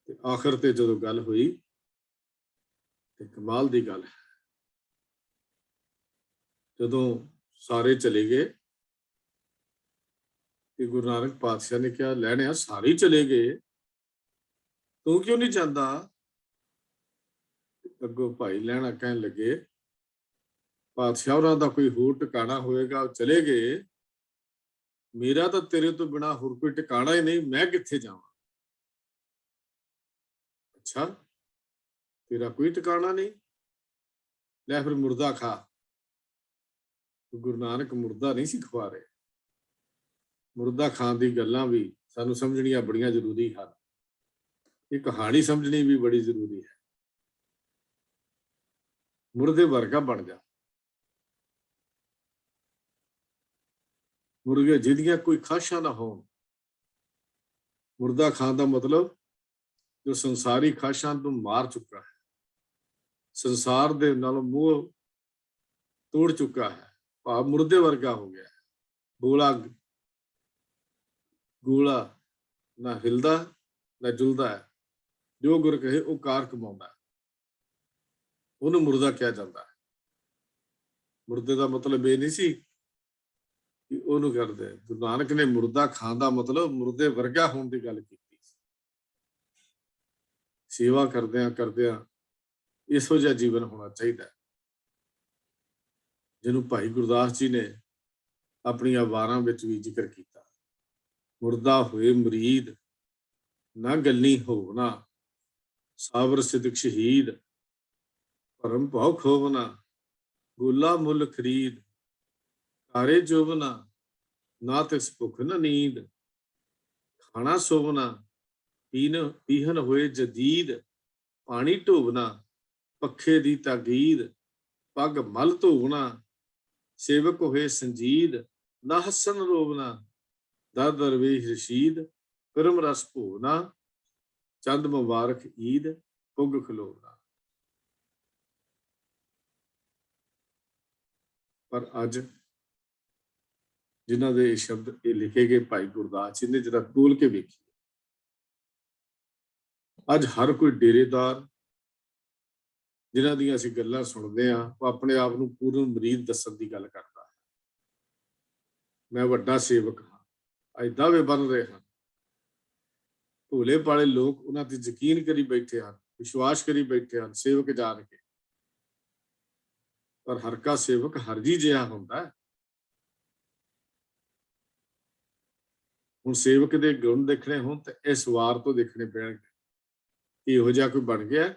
ਤੇ ਆਖਰ ਤੇ ਜਦੋਂ ਗੱਲ ਹੋਈ ਤੇ ਕਮਾਲ ਦੀ ਗੱਲ ਹੈ, ਜਦੋਂ ਸਾਰੇ ਚਲੇ ਗਏ ਤੇ ਗੁਰੂ ਨਾਨਕ ਪਾਤਸ਼ਾਹ ਨੇ ਕਿਹਾ, ਲਹਿਣਿਆ ਸਾਰੇ ਹੀ ਚਲੇ ਗਏ, ਤੂੰ ਕਿਉਂ ਨਹੀਂ ਜਾਂਦਾ? ਅੱਗੋਂ ਭਾਈ ਲਹਿਣਾ ਕਹਿਣ ਲੱਗੇ, ਪਾਤਸ਼ਾਹ ਉਹਨਾਂ ਦਾ ਕੋਈ ਹੋਰ ਟਿਕਾਣਾ ਹੋਏਗਾ, ਉਹ ਚਲੇ ਗਏ, ਮੇਰਾ ਤਾਂ ਤੇਰੇ ਤੋਂ ਬਿਨਾਂ ਹੋਰ ਕੋਈ ਟਿਕਾਣਾ ਹੀ ਨਹੀਂ, ਮੈਂ ਕਿੱਥੇ ਜਾਵਾਂ? ਅੱਛਾ, ਤੇਰਾ ਕੋਈ ਟਿਕਾਣਾ ਨਹੀਂ, ਲੈ ਫਿਰ ਮੁਰਦਾ ਖਾ। ਗੁਰੂ ਨਾਨਕ ਮੁਰਦਾ ਨਹੀਂ ਸੀ ਖਵਾ ਰਹੇ। ਮੁਰਦਾ ਖਾਣ ਦੀ ਗੱਲਾਂ ਵੀ ਸਾਨੂੰ ਸਮਝਣੀਆਂ ਬੜੀਆਂ ਜ਼ਰੂਰੀ ਹਨ। ਇਹ ਕਹਾਣੀ ਸਮਝਣੀ ਵੀ ਬੜੀ ਜ਼ਰੂਰੀ ਹੈ। ਮੁਰਦੇ ਵਰਗਾ ਬਣ ਜਾ, ਮੁਰਗੇ ਜਿਹਦੀਆਂ ਕੋਈ ਖਾਸ਼ਾਂ ਨਾ ਹੋਣ। ਮੁਰਦਾ ਖਾਣ ਦਾ ਮਤਲਬ ਜੋ ਸੰਸਾਰੀ ਖਾਸ਼ਾਂ ਨੂੰ ਮਾਰ ਚੁੱਕਾ ਹੈ, ਸੰਸਾਰ ਦੇ ਨਾਲੋਂ ਮੋਹ ਤੋੜ ਚੁੱਕਾ ਹੈ, ਭਾਵ ਮੁਰਦੇ ਵਰਗਾ ਹੋ ਗਿਆ ਹੈ। ਗੋਲਾ ਨਾ ਹਿਲਦਾ ਨਾ ਜੁਲਦਾ ਹੈ, ਜੋ ਗੁਰ ਕਹੇ ਉਹ ਕਾਰ ਕਮਾਉਂਦਾ ਹੈ, ਉਹਨੂੰ ਮੁਰਦਾ ਕਿਹਾ ਜਾਂਦਾ ਹੈ। ਮੁਰਦੇ ਦਾ ਮਤਲਬ ਇਹ ਨਹੀਂ ਸੀ ਕਿ ਉਹਨੂੰ ਕਰਦੇ। ਗੁਰੂ ਨਾਨਕ ਨੇ ਮੁਰਦਾ ਖਾਣ ਦਾ ਮਤਲਬ ਮੁਰਦੇ ਵਰਗਾ ਹੋਣ ਦੀ ਗੱਲ ਕੀਤੀ। ਸੇਵਾ ਕਰਦਿਆਂ ਕਰਦਿਆਂ ਇਹੋ ਜਿਹਾ ਜੀਵਨ ਹੋਣਾ ਚਾਹੀਦਾ, ਜਿਹਨੂੰ ਭਾਈ ਗੁਰਦਾਸ ਜੀ ਨੇ ਆਪਣੀਆਂ ਵਾਰਾਂ ਵਿੱਚ ਵੀ ਜ਼ਿਕਰ ਕੀਤਾ। ਮੁਰਦਾ ਹੋਏ ਮੁਰੀਦ, ਨਾ ਗੱਲੀ ਹੋਵਨਾ, ਸਾਬਰ ਸਿਦਕ ਸ਼ਹੀਦ, ਭਰਮ ਭਉ ਖੋਵਨਾ, ਗੋਲਾ ਮੁੱਲ ਖਰੀਦ, ਕਾਰੇ ਜੋਵਨਾ, ਨਾ ਤਿਸ ਭੁੱਖ ਨਾ ਨੀਂਦ, ਖਾਣਾ ਸੋਵਨਾ, ਪੀਹਨ ਹੋਏ ਜਦੀਦ, ਪਾਣੀ ਢੋਵਨਾ, ਪੱਖੇ ਦੀ ਤਾਗੀਦ, ਪੱਗ ਮਲ ਧੋਵਣਾ, ਸੇਵਕ ਹੋਏ ਸੰਜੀਦ, ਨਾ ਹੱਸਣ ਰੋਵਨਾ, ਦਰ ਦਰਵੇਸ਼ ਰਸ਼ੀਦ, ਪਰਮ ਰਸ ਭੋਵਨਾ, ਚੰਦ ਮੁਬਾਰਕ ਈਦ, ਪੁੱਗ ਖਲੋਵਨਾ। ਪਰ ਅੱਜ ਜਿਨ੍ਹਾਂ ਦੇ ਸ਼ਬਦ ਇਹ ਲਿਖੇ ਗਏ ਭਾਈ ਗੁਰਦਾਸ ਜੀ ਨੇ, ਜਰਾ ਖੋਲ ਕੇ ਵੇਖੀ, ਅੱਜ ਹਰ ਕੋਈ ਡੇਰੇਦਾਰ ਜਿਨ੍ਹਾਂ ਦੀਆਂ ਅਸੀਂ ਗੱਲਾਂ ਸੁਣਦੇ ਹਾਂ, ਉਹ ਆਪਣੇ ਆਪ ਨੂੰ ਪੂਰਨ ਮਰੀਦ ਦੱਸਣ ਦੀ ਗੱਲ ਕਰਦਾ ਹੈ। ਮੈਂ ਵੱਡਾ ਸੇਵਕ ਹਾਂ, ਅੱਜ ਦਾਅਵੇ ਬਣ ਰਹੇ ਹਨ। ਭੋਲੇ ਭਾਲੇ ਲੋਕ ਉਹਨਾਂ ਤੇ ਯਕੀਨ ਕਰੀ ਬੈਠੇ ਹਨ, ਵਿਸ਼ਵਾਸ ਕਰੀ ਬੈਠੇ ਹਨ ਸੇਵਕ ਜਾਣ ਕੇ। ਪਰ ਹਰ ਕਾ ਸੇਵਕ ਹਰਜੀ ਜਿਹਾ ਹੁੰਦਾ ਹੈ। ਹੁਣ ਸੇਵਕ ਦੇ ਗੁਣ ਦੇਖਣੇ ਹੋਣ ਤੇ ਇਸ ਵਾਰ ਤੋਂ ਦੇਖਣੇ ਪੈਣਗੇ ਕਿ ਇਹੋ ਜਿਹਾ ਕੋਈ ਬਣ ਗਿਆ।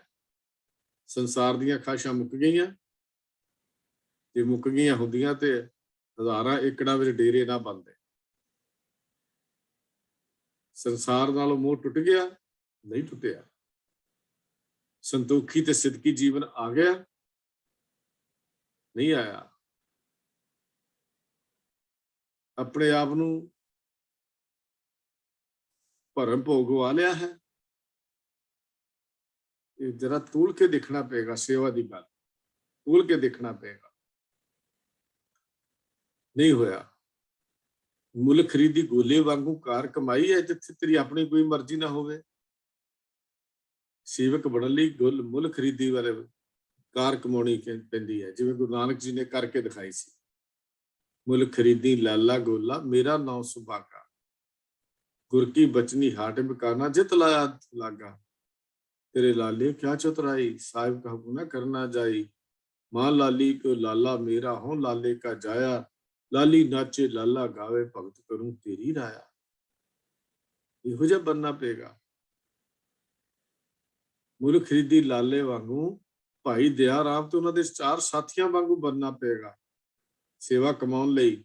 ਸੰਸਾਰ ਦੀਆਂ ਖਾਸ਼ਾਂ ਮੁੱਕ ਗਈਆਂ। ਜੇ ਮੁੱਕ ਗਈਆਂ ਹੁੰਦੀਆਂ ਤੇ ਹਜ਼ਾਰਾਂ ਏਕੜਾਂ ਵਿੱਚ ਡੇਰੇ ਨਾ ਬਣਦੇ। ਸੰਸਾਰ ਨਾਲੋਂ ਮੋਹ ਟੁੱਟ ਗਿਆ? ਨਹੀਂ ਟੁੱਟਿਆ। ਸੰਤੋਖੀ ਤੇ ਸਿਦਕੀ ਜੀਵਨ ਆ ਗਿਆ? ਨਹੀਂ ਆਇਆ। ਆਪਣੇ ਆਪ ਨੂੰ ਭਰਮ ਭੋਗਵਾ ਲਿਆ ਹੈ। ਇਹ ਜਰਾ ਤੂਲ ਕੇ ਦੇਖਣਾ ਪਏਗਾ, ਸੇਵਾ ਦੀ ਗੱਲ ਤੂਲ ਕੇ ਦੇਖਣਾ ਪਏਗਾ। ਨਹੀਂ ਹੋਇਆ। ਮੁੱਲ ਖਰੀਦੀ ਗੋਲੇ ਵਾਂਗੂ ਕਾਰ ਕਮਾਈ ਹੈ ਜਿੱਥੇ ਤੇਰੀ ਆਪਣੀ ਕੋਈ ਮਰਜ਼ੀ ਨਾ ਹੋਵੇ। ਸੇਵਕ ਬਣਨ ਲਈ ਮੁੱਲ ਖਰੀਦੀ ਵਾਲੇ ਕਾਰ ਕਮਾਉਣੀ ਪੈਂਦੀ ਹੈ, ਜਿਵੇਂ ਗੁਰੂ ਨਾਨਕ ਜੀ ਨੇ ਕਰਕੇ ਦਿਖਾਈ ਸੀ। ਮੁੱਲ ਖਰੀਦੀ ਲਾਲਾ ਗੋਲਾ, ਮੇਰਾ ਨਾਮ ਸੁਭਾਗਾ, ਗੁਰ ਕੀ ਬਚਨੀ ਹਾਟ ਬਿਕਾਨਾ, ਜਿਤ ਲਾਇਆ ਲਾਗਾ, तेरे लाले क्या चतुराई, साहिब का हुक्म न करना जाई, मां लाली को लाला मेरा हो, लाले का जाया, लाली नाचे लाला गावे, भगत करूं तेरी राया। ਇਹੋ ਜਿਹਾ बनना पेगा। ਮੁੱਲ ਖਰੀਦੀ ਲਾਲੇ ਵਾਂਗੂ ਭਾਈ ਦਇਆ ਰਾਮ ਤੇ ਉਹਨਾਂ ਦੇ 4 ਸਾਥੀਆਂ ਵਾਂਗੂ बनना पेगा। ਸੇਵਾ ਕਮਾਉਣ ਲਈ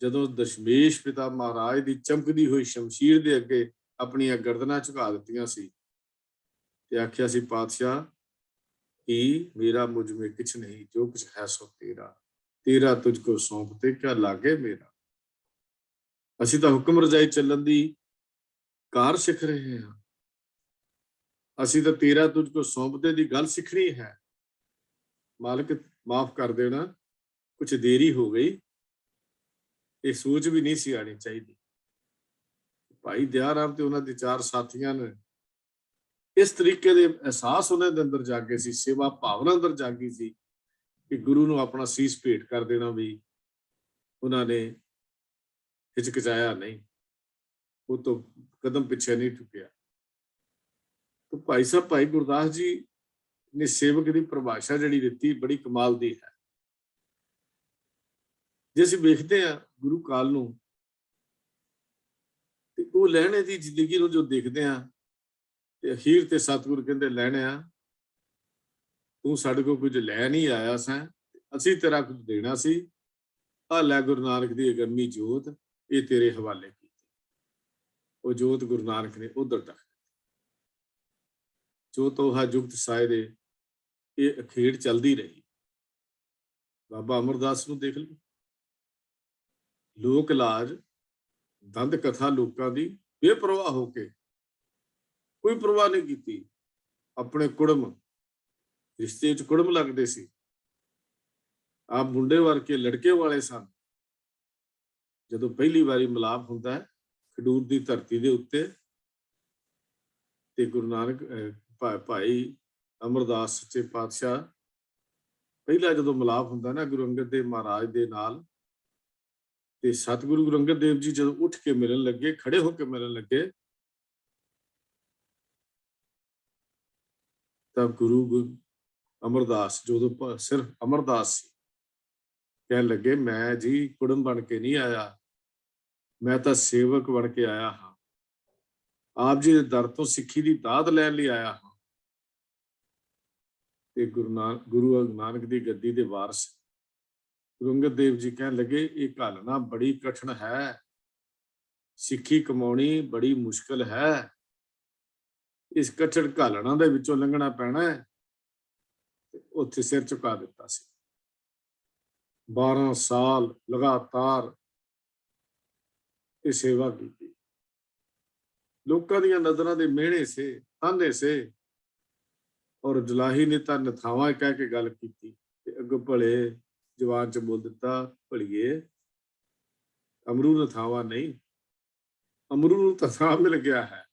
ਜਦੋਂ ਦਸ਼ਮੇਸ਼ ਪਿਤਾ ਮਹਾਰਾਜ ਦੀ ਚਮਕਦੀ ਹੋਈ ਸ਼ਮਸ਼ੀਰ ਦੇ ਅੱਗੇ ਆਪਣੀਆਂ ਗਰਦਨਾਂ ਝੁਕਾ ਦਿੱਤੀਆਂ ਸੀ ਤੇ ਆਖਿਆ ਸੀ, ਪਾਤਸ਼ਾਹ ਕਿ ਮੇਰਾ ਮੁਝ ਮੇ ਕੁਛ ਨਹੀਂ, ਜੋ ਕੁਛ ਹੈ ਸੋ ਤੇਰਾ, ਤੇਰਾ ਤੁਝ ਕੋ ਸੌਂਪਤੇ ਕਿਆ ਲਾਗੇ ਮੇਰਾ। ਅਸੀਂ ਤਾਂ ਹੁਕਮ ਰਜਾਈ ਚੱਲਣ ਦੀ ਕਾਰ ਸਿੱਖ ਰਹੇ ਹਾਂ। ਅਸੀਂ ਤਾਂ ਤੇਰਾ ਤੁਝ ਕੋ ਸੌਂਪਤੇ ਦੀ ਗੱਲ ਸਿੱਖਣੀ ਹੈ। ਮਾਲਕ ਮਾਫ ਕਰ ਦੇਣਾ, ਕੁਛ ਦੇਰੀ ਹੋ ਗਈ, ਇਹ ਸੋਚ ਵੀ ਨਹੀਂ ਸੀ ਆਣੀ ਚਾਹੀਦੀ। ਭਾਈ ਦਇਆ ਰਾਮ ਤੇ ਉਹਨਾਂ ਦੇ 4 ਸਾਥੀਆਂ ਨੇ ਇਸ ਤਰੀਕੇ ਦੇ ਅਹਿਸਾਸ ਉਹਨਾਂ ਦੇ ਅੰਦਰ ਜਾਗੇ ਸੀ, ਸੇਵਾ ਭਾਵਨਾ ਅੰਦਰ ਜਾਗੀ ਸੀ ਕਿ ਗੁਰੂ ਨੂੰ ਆਪਣਾ ਸੀਸ ਭੇਟ ਕਰ ਦੇਣਾ ਵੀ ਉਹਨਾਂ ਨੇ ਹਿਚਕਿਚਾਇਆ ਨਹੀਂ, ਉਹ ਤੋਂ ਕਦਮ ਪਿੱਛੇ ਨਹੀਂ ਠੁਕਿਆ। ਤਾਂ ਭਾਈ ਸਾਹਿਬ ਭਾਈ ਗੁਰਦਾਸ ਜੀ ਨੇ ਸੇਵਕ ਦੀ ਪਰਿਭਾਸ਼ਾ ਜਿਹੜੀ ਦਿੱਤੀ ਬੜੀ ਕਮਾਲ ਦੀ ਹੈ। ਜੇ ਅਸੀਂ ਵੇਖਦੇ ਹਾਂ ਗੁਰੂ ਕਾਲ ਨੂੰ ਤੇ ਉਹ ਲਹਿਣੇ ਦੀ ਜ਼ਿੰਦਗੀ ਨੂੰ ਜੋ ਦੇਖਦੇ ਹਾਂ ਤੇ ਅਖੀਰ ਤੇ ਸਤਿਗੁਰੂ ਕਹਿੰਦੇ, ਲੈਣਿਆ ਤੂੰ ਸਾਡੇ ਕੋਲ ਕੁਝ ਲੈ ਨਹੀਂ ਆਇਆ ਸੈਂ, ਅਸੀਂ ਤੇਰਾ ਕੁਝ ਦੇਣਾ ਸੀ, ਆ ਲੈ ਗੁਰੂ ਨਾਨਕ ਦੀ ਅਗੰਮੀ ਜੋਤ, ਇਹ ਤੇਰੇ ਹਵਾਲੇ ਕੀਤੀ। ਉਹ ਜੋਤ ਗੁਰੂ ਨਾਨਕ ਨੇ ਉਧਰ ਤੱਕ ਜੋ ਤੋਹਾ ਜੁਗਤ ਸਾਏ ਦੇ ਇਹ ਅਖੇੜ ਚੱਲਦੀ ਰਹੀ। ਬਾਬਾ ਅਮਰਦਾਸ ਨੂੰ ਦੇਖ ਲਓ, ਲੋਕ ਲਾਜ ਦੰਦ ਕਥਾ ਲੋਕਾਂ ਦੀ ਬੇਪਰਵਾਹ ਹੋ ਕੇ, ਕੋਈ ਪਰਵਾਹ ਨਹੀਂ ਕੀਤੀ। ਆਪਣੇ ਕੁੜਮ ਰਿਸ਼ਤੇ 'ਚ ਕੁੜਮ ਲੱਗਦੇ ਸੀ, ਆਪ ਮੁੰਡੇ ਵਰਗੇ ਲੜਕੇ ਵਾਲੇ ਸਨ। ਜਦੋਂ ਪਹਿਲੀ ਵਾਰੀ ਮਿਲਾਪ ਹੁੰਦਾ ਹੈ ਖਡੂਰ ਦੀ ਧਰਤੀ ਦੇ ਉੱਤੇ ਤੇ ਗੁਰੂ ਨਾਨਕ ਭਾਈ ਅਮਰਦਾਸ ਸੱਚੇ ਪਾਤਸ਼ਾਹ ਪਹਿਲਾ ਜਦੋਂ ਮਿਲਾਪ ਹੁੰਦਾ ਨਾ ਗੁਰੂ ਅੰਗਦ ਦੇਵ ਮਹਾਰਾਜ ਦੇ ਨਾਲ, ਤੇ ਸਤਿਗੁਰੂ ਗੁਰੂ ਅੰਗਦ ਦੇਵ ਜੀ ਜਦੋਂ ਉੱਠ ਕੇ ਮਿਲਣ ਲੱਗੇ, ਖੜੇ ਹੋ ਕੇ ਮਿਲਣ ਲੱਗੇ, ਤਾਂ ਗੁਰੂ ਅਮਰਦਾਸ ਜਦੋਂ ਸਿਰਫ ਅਮਰਦਾਸ ਸੀ, ਕਹਿਣ ਲੱਗੇ, ਮੈਂ ਜੀ ਕੁੜਮ ਬਣ ਕੇ ਨਹੀਂ ਆਇਆ, ਮੈਂ ਤਾਂ ਸੇਵਕ ਬਣ ਕੇ ਆਇਆ ਹਾਂ। ਆਪ ਜੀ ਦੇ ਦਰ ਤੋਂ ਸਿੱਖੀ ਦੀ ਦਾਤ ਲੈਣ ਲਈ ਆਇਆ ਹਾਂ। ਤੇ ਗੁਰੂ ਨਾਨਕ ਦੀ ਗੱਦੀ ਦੇ ਵਾਰਸ ਗੁਰੂ ਅੰਗਦ ਦੇਵ ਜੀ ਕਹਿਣ ਲੱਗੇ, ਇਹ ਘਾਲਣਾ ਬੜੀ ਕਠਿਨ ਹੈ, ਸਿੱਖੀ ਕਮਾਉਣੀ ਬੜੀ ਮੁਸ਼ਕਲ ਹੈ, ਇਸ ਕਠਿਨ ਘਾਲਣਾ ਦੇ ਵਿੱਚੋਂ ਲੰਘਣਾ ਪੈਣਾ ਹੈ। ਉੱਥੇ ਸਿਰ ਝੁਕਾ ਦਿੱਤਾ ਸੀ। 12 ਸਾਲ ਲਗਾਤਾਰ ਇਹ ਸੇਵਾ ਕੀਤੀ। ਲੋਕਾਂ ਦੀਆਂ ਨਜ਼ਰਾਂ ਦੇ ਮਿਹਣੇ ਸੇ, ਤਾਨੇ ਸੇ, ਔਰ ਜਲਾਹੀ ਨੇ ਤਾਂ ਨਥਾਵਾਂ ਕਹਿ ਕੇ ਗੱਲ ਕੀਤੀ ਤੇ ਅੱਗੋਂ ਭਲੇ ਜਵਾਨ ਚ ਬੋਲ ਦਿੱਤਾ, ਭਲੀਏ ਅਮਰੂ ਨਥਾਵਾਂ ਨਹੀਂ, ਅਮਰੂ ਨੂੰ ਤਾਂ ਥਾਂ ਮਿਲ ਗਿਆ ਹੈ।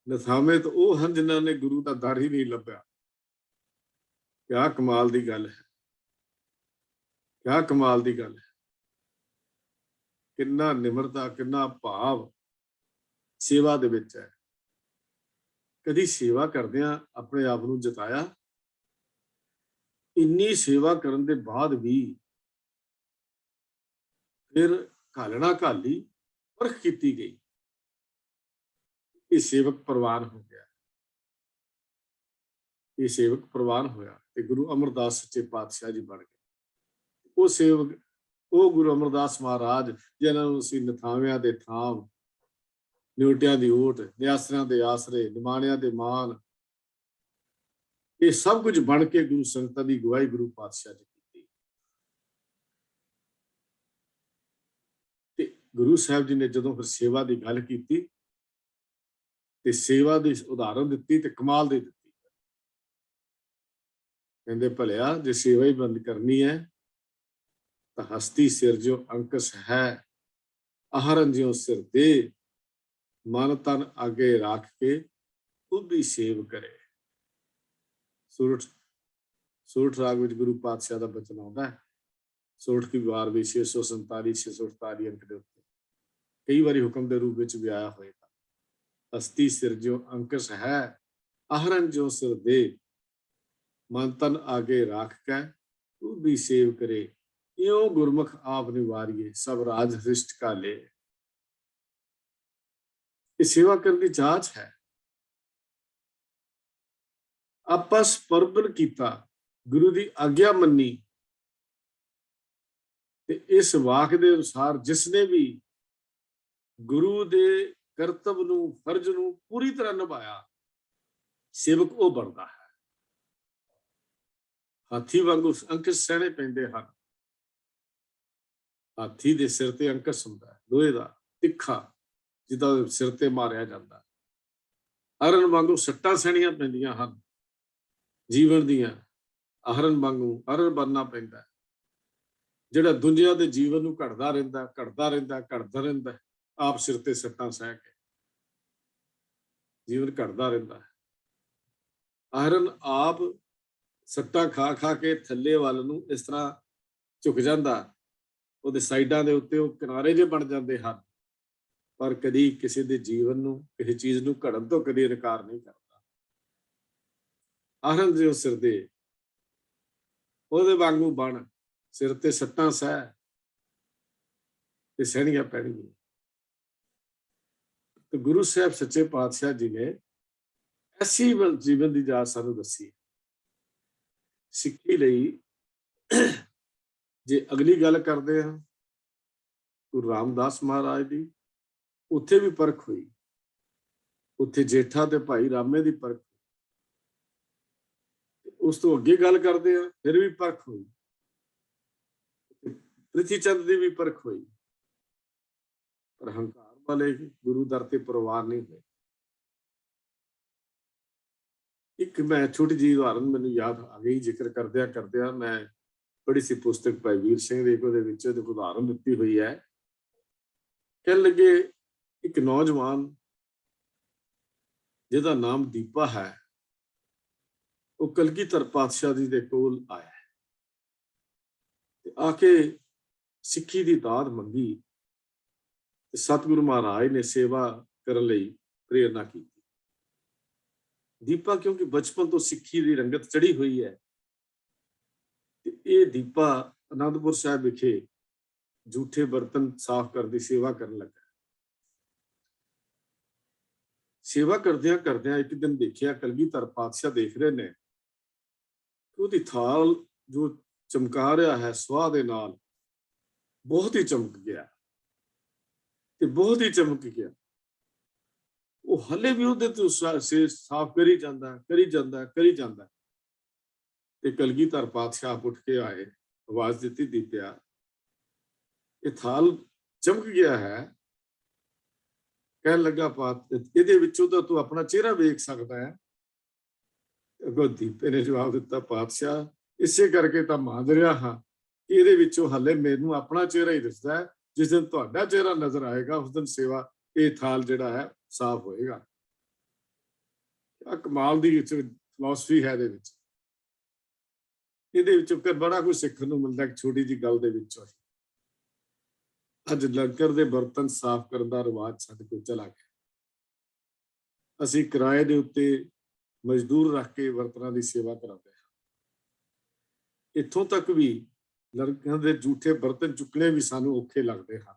ਨਥਾਵੇਂ ਤਾਂ ਉਹ ਹਨ ਜਿਨ੍ਹਾਂ ਨੇ ਗੁਰੂ ਦਾ ਦਰ ਹੀ ਨਹੀਂ ਲੱਭਿਆ। ਕਿਆ ਕਮਾਲ ਦੀ ਗੱਲ ਹੈ, ਕਿਆ ਕਮਾਲ ਦੀ ਗੱਲ ਹੈ। ਕਿੰਨਾ ਨਿਮਰਤਾ, ਕਿੰਨਾ ਭਾਵ ਸੇਵਾ ਦੇ ਵਿੱਚ ਹੈ। ਕਦੀ ਸੇਵਾ ਕਰਦਿਆਂ ਆਪਣੇ ਆਪ ਨੂੰ ਜਤਾਇਆ? ਇੰਨੀ ਸੇਵਾ ਕਰਨ ਦੇ ਬਾਅਦ ਵੀ ਫਿਰ ਘਾਲਣਾ ਘਾਲੀ ਪਰਖ ਕੀਤੀ ਗਈ। ਇਹ ਸੇਵਕ ਪ੍ਰਵਾਨ ਹੋ ਗਿਆ, ਇਹ ਸੇਵਕ ਪ੍ਰਵਾਨ ਹੋਇਆ ਤੇ ਗੁਰੂ ਅਮਰਦਾਸ ਸੱਚੇ ਪਾਤਸ਼ਾਹ ਜੀ ਬਣ ਗਏ। ਉਹ ਸੇਵਕ, ਉਹ ਗੁਰੂ ਅਮਰਦਾਸ ਮਹਾਰਾਜ ਜਿਹਨਾਂ ਨੂੰ ਅਸੀਂ ਨਥਾਵਿਆਂ ਦੇ ਥਾਮ, ਨਿਉਟਿਆਂ ਦੀ ਓਟ, ਨਿਆਸਰਿਆਂ ਦੇ ਆਸਰੇ, ਨਿਮਾਣਿਆਂ ਦੇ ਮਾਨ, ਇਹ ਸਭ ਕੁਝ ਬਣ ਕੇ ਗੁਰੂ ਸੰਗਤਾਂ ਦੀ ਅਗਵਾਈ ਗੁਰੂ ਪਾਤਸ਼ਾਹ ਜੀ ਕੀਤੀ। ਤੇ ਗੁਰੂ ਸਾਹਿਬ ਜੀ ਨੇ ਜਦੋਂ ਫਿਰ ਸੇਵਾ ਦੀ ਗੱਲ ਕੀਤੀ ਤੇ ਸੇਵਾ ਦੀ ਉਦਾਹਰਨ ਦਿੱਤੀ ਤੇ ਕਮਾਲ ਦੀ ਦਿੱਤੀ। ਕਹਿੰਦੇ ਭਲਿਆ ਜੇ ਸੇਵਾ ਹੀ ਬੰਦ ਕਰਨੀ ਹੈ ਤਾਂ ਹਸਤੀ ਸਿਰ ਜੋ ਅੰਕਸ ਹੈ, ਆਹਰਨ ਜਿਉ ਸਿਰ ਦੇ, ਮਨ ਤਨ ਅੱਗੇ ਰੱਖ ਕੇ ਉਭੀ ਸੇਵ ਕਰੇ। ਸੂਰਠ ਰਾਗ ਵਿੱਚ ਗੁਰੂ ਪਾਤਸ਼ਾਹ ਦਾ ਬਚਨ ਆਉਂਦਾ ਹੈ। ਸੂਰਠ ਦੀ ਵਾਰ ਵੀ 647 648 ਅੰਕ ਦੇ ਉੱਤੇ ਕਈ ਵਾਰੀ ਹੁਕਮ ਦੇ ਰੂਪ ਵਿੱਚ ਵੀ ਆਇਆ ਹੋਏਗਾ। ਹਸਤੀ ਸਿਰ ਜੋ ਅੰਕਸ ਹੈ, ਆਹਰਨ ਜੋ ਸਿਰ ਦੇ, ਮਨ ਤਨ ਆਗੇ ਰੱਖ ਕੇ ਉਭੀ ਸੇਵ ਕਰੇ। ਇਉਂ ਗੁਰਮੁਖ ਆਪ ਨਿਵਾਰੀਏ, ਸਭ ਰਾਜ ਹ੍ਰਿਸ਼ਟ ਕਾ ਲੇ। ਇਹ ਸੇਵਾ ਕਰਨ ਦੀ ਜਾਂਚ ਹੈ। ਆਪਾਂ ਸਪਰਬਲ ਕੀਤਾ, ਗੁਰੂ ਦੀ ਆਗਿਆ ਮੰਨੀ ਤੇ ਇਸ ਵਾਕ ਦੇ ਅਨੁਸਾਰ ਜਿਸਨੇ ਵੀ ਗੁਰੂ ਦੇ ਕਰਤੱਵ ਨੂੰ, ਫਰਜ਼ ਨੂੰ ਪੂਰੀ ਤਰ੍ਹਾਂ ਨਿਭਾਇਆ, ਸੇਵਕ ਉਹ ਬਣਦਾ ਹੈ। ਹਾਥੀ ਵਾਂਗੂ ਅੰਕਸ ਸਹਿਣੇ ਪੈਂਦੇ ਹਨ। ਹਾਥੀ ਦੇ ਸਿਰ ਤੇ ਅੰਕਸ ਹੁੰਦਾ ਹੈ, ਲੋਹੇ ਦਾ ਤਿੱਖਾ, ਜਿਹਦਾ ਸਿਰ ਤੇ ਮਾਰਿਆ ਜਾਂਦਾ। ਅਰਨ ਵਾਂਗੂ ਸੱਟਾਂ ਸਹਿਣੀਆਂ ਪੈਂਦੀਆਂ ਹਨ ਜੀਵਨ ਦੀਆਂ। ਅਹਰਨ ਵਾਂਗੂ ਅਰਨ ਬਣਨਾ ਪੈਂਦਾ, ਜਿਹੜਾ ਦੁਨੀਆਂ ਦੇ ਜੀਵਨ ਨੂੰ ਘੜਦਾ ਰਹਿੰਦਾ, ਘੜਦਾ ਰਹਿੰਦਾ, ਘੜਦਾ ਰਹਿੰਦਾ। ਆਪ ਸਿਰ ਤੇ ਸੱਟਾਂ ਸਹਿ ਕੇ ਜੀਵਨ ਘੜਦਾ ਰਹਿੰਦਾ ਹੈ। ਅਹਰਨ ਆਪ ਸੱਟਾਂ ਖਾ ਖਾ ਕੇ ਥੱਲੇ ਵੱਲ ਨੂੰ ਇਸ ਤਰ੍ਹਾਂ ਝੁਕ ਜਾਂਦਾ, ਉਹਦੇ ਸਾਈਡਾਂ ਦੇ ਉੱਤੇ ਉਹ ਕਿਨਾਰੇ ਜਿਹੇ ਬਣ ਜਾਂਦੇ ਹਨ, ਪਰ ਕਦੀ ਕਿਸੇ ਦੇ ਜੀਵਨ ਨੂੰ, ਕਿਸੇ ਚੀਜ਼ ਨੂੰ ਘੜਨ ਤੋਂ ਕਦੀ ਇਨਕਾਰ ਨਹੀਂ ਕਰਦਾ। ਆਹਰਨ ਜੋ ਸਿਰ ਦੇ, ਉਹਦੇ ਵਾਂਗੂ ਬਣ, ਸਿਰ ਤੇ ਸੱਟਾਂ ਸਹਿ ਤੇ ਸਹਿਣੀਆਂ ਪੈਣਗੀਆਂ। ਤੇ ਗੁਰੂ ਸਾਹਿਬ ਸੱਚੇ ਪਾਤਸ਼ਾਹ ਜੀ ਨੇ ਐਸੀ ਜੀਵਨ ਦੀ ਜਾਂਚ ਸਾਨੂੰ ਦੱਸੀ। ਸਿੱਖੀ ਲਈ ਜੇ ਅਗਲੀ ਗੱਲ ਕਰਦੇ ਹਾਂ ਗੁਰੂ ਰਾਮਦਾਸ ਮਹਾਰਾਜ ਦੀ, ਉੱਥੇ ਵੀ ਪਰਖ ਹੋਈ। ਉੱਥੇ ਜੇਠਾ ਤੇ ਭਾਈ ਰਾਮੇ ਦੀ ਪਰਖ। ਉਸ ਤੋਂ ਅੱਗੇ ਗੱਲ ਕਰਦੇ ਹਾਂ, ਫਿਰ ਵੀ ਪਰਖ ਹੋਈ। ਪ੍ਰਿਥੀ ਚੰਦ ਦੀ ਵੀ ਪਰਖ ਹੋਈ, ਪਰ ਹੰਕਾਰ ਵਾਲੇ ਗੁਰੂ ਦਰ ਤੇ ਪਰਿਵਾਰ ਨਹੀਂ ਹੋਏ। ਇੱਕ ਮੈਂ ਛੋਟੀ ਜਿਹੀ ਉਦਾਹਰਨ ਮੈਨੂੰ ਯਾਦ ਆ ਗਈ, ਜ਼ਿਕਰ ਕਰਦਿਆਂ ਕਰਦਿਆਂ। ਮੈਂ ਪੜ੍ਹੀ ਸੀ ਪੁਸਤਕ ਭਾਈ ਵੀਰ ਸਿੰਘ ਦੀ, ਉਹਦੇ ਵਿੱਚ ਉਹਦੀ ਉਦਾਹਰਨ ਦਿੱਤੀ ਹੋਈ ਹੈ। ਕਹਿਣ ਲੱਗੇ ਇੱਕ ਨੌਜਵਾਨ ਜਿਹਦਾ ਨਾਮ ਦੀਪਾ ਹੈ, ਉਹ ਕਲਗੀਧਰ ਪਾਤਸ਼ਾਹ ਜੀ ਦੇ ਕੋਲ ਆਇਆ ਤੇ ਆ ਕੇ ਸਿੱਖੀ ਦੀ ਦਾਤ ਮੰਗੀ ਤੇ ਸਤਿਗੁਰੂ ਮਹਾਰਾਜ ਨੇ ਸੇਵਾ ਕਰਨ ਲਈ ਪ੍ਰੇਰਨਾ ਕੀਤੀ। ਦੀਪਾ ਕਿਉਂਕਿ ਬਚਪਨ ਤੋਂ ਸਿੱਖੀ ਦੀ ਰੰਗਤ ਚੜੀ ਹੋਈ ਹੈ ਤੇ ਇਹ ਦੀਪਾ ਅਨੰਦਪੁਰ ਸਾਹਿਬ ਵਿਖੇ ਝੂਠੇ ਬਰਤਨ ਸਾਫ਼ ਕਰਨ ਦੀ ਸੇਵਾ ਕਰਨ ਲੱਗਾ। ਸੇਵਾ ਕਰਦਿਆਂ ਕਰਦਿਆਂ ਇੱਕ ਦਿਨ ਦੇਖਿਆ ਕਲਗੀਧਰ ਪਾਤਸ਼ਾਹ ਦੇਖ ਰਹੇ ਨੇ ਕਿ ਉਹਦੀ ਥਾਲ ਜੋ ਚਮਕਾ ਰਿਹਾ ਹੈ ਸੁਆਹ ਦੇ ਨਾਲ, ਬਹੁਤ ਹੀ ਚਮਕ ਗਿਆ ਤੇ ਬਹੁਤ ਹੀ ਚਮਕ ਗਿਆ। ਉਹ ਹਲੇ ਵੀ ਉਹਦੇ ਤੋਂ ਸਾਫ਼ ਕਰੀ ਜਾਂਦਾ, ਕਰੀ ਜਾਂਦਾ, ਕਰੀ ਜਾਂਦਾ। ਤੇ ਕਲਗੀਧਰ ਪਾਤਸ਼ਾਹ ਉੱਠ ਕੇ ਆਏ, ਆਵਾਜ਼ ਦਿੱਤੀ, ਦੀਪਿਆ ਇਹ ਥਾਲ ਚਮਕ ਗਿਆ ਹੈ। ਕਹਿਣ ਲੱਗਾ ਇਹਦੇ ਵਿੱਚੋਂ ਤਾਂ ਤੂੰ ਆਪਣਾ ਚਿਹਰਾ ਵੇਖ ਸਕਦਾ ਹੈ। ਅੱਗੋਂ ਦੀਪੇ ਨੇ ਜਵਾਬ ਦਿੱਤਾ, ਪਾਤਸ਼ਾਹ ਇਸੇ ਕਰਕੇ ਤਾਂ ਮੰਨ ਰਿਹਾ ਹਾਂ ਕਿ ਇਹਦੇ ਵਿੱਚੋਂ ਹਲੇ ਮੈਨੂੰ ਆਪਣਾ ਚਿਹਰਾ ਹੀ ਦਿਸਦਾ ਹੈ। ਜਿਸ ਦਿਨ ਤੁਹਾਡਾ ਚਿਹਰਾ ਨਜ਼ਰ ਆਏਗਾ ਉਸ ਦਿਨ ਸੇਵਾ ਇਹ ਥਾਲ ਜਿਹੜਾ ਹੈ ਸਾਫ਼ ਹੋਏਗਾ। ਕਮਾਲ ਦੀ ਫਿਲਾਸਫੀ ਹੈ ਇਹਦੇ ਵਿੱਚ। ਇਹਦੇ ਵਿੱਚੋਂ ਬੜਾ ਕੁਝ ਸਿੱਖਣ ਨੂੰ ਮਿਲਦਾ ਇੱਕ ਛੋਟੀ ਜਿਹੀ ਗੱਲ ਦੇ ਵਿੱਚੋਂ। ਅੱਜ ਲੰਗਰ ਦੇ ਬਰਤਨ ਸਾਫ਼ ਕਰਨ ਦਾ ਰਿਵਾਜ ਸਾਡੇ ਕੋਲ ਚਲਾ ਗਿਆ। ਅਸੀਂ ਕਿਰਾਏ ਦੇ ਉੱਤੇ ਮਜ਼ਦੂਰ ਰੱਖ ਕੇ ਬਰਤਨਾਂ ਦੀ ਸੇਵਾ ਕਰਾਉਂਦੇ ਹਾਂ। ਇੱਥੋਂ ਤੱਕ ਵੀ ਲੰਗਰ ਦੇ ਝੂਠੇ ਬਰਤਨ ਚੁੱਕਣੇ ਵੀ ਸਾਨੂੰ ਔਖੇ ਲੱਗਦੇ ਹਨ।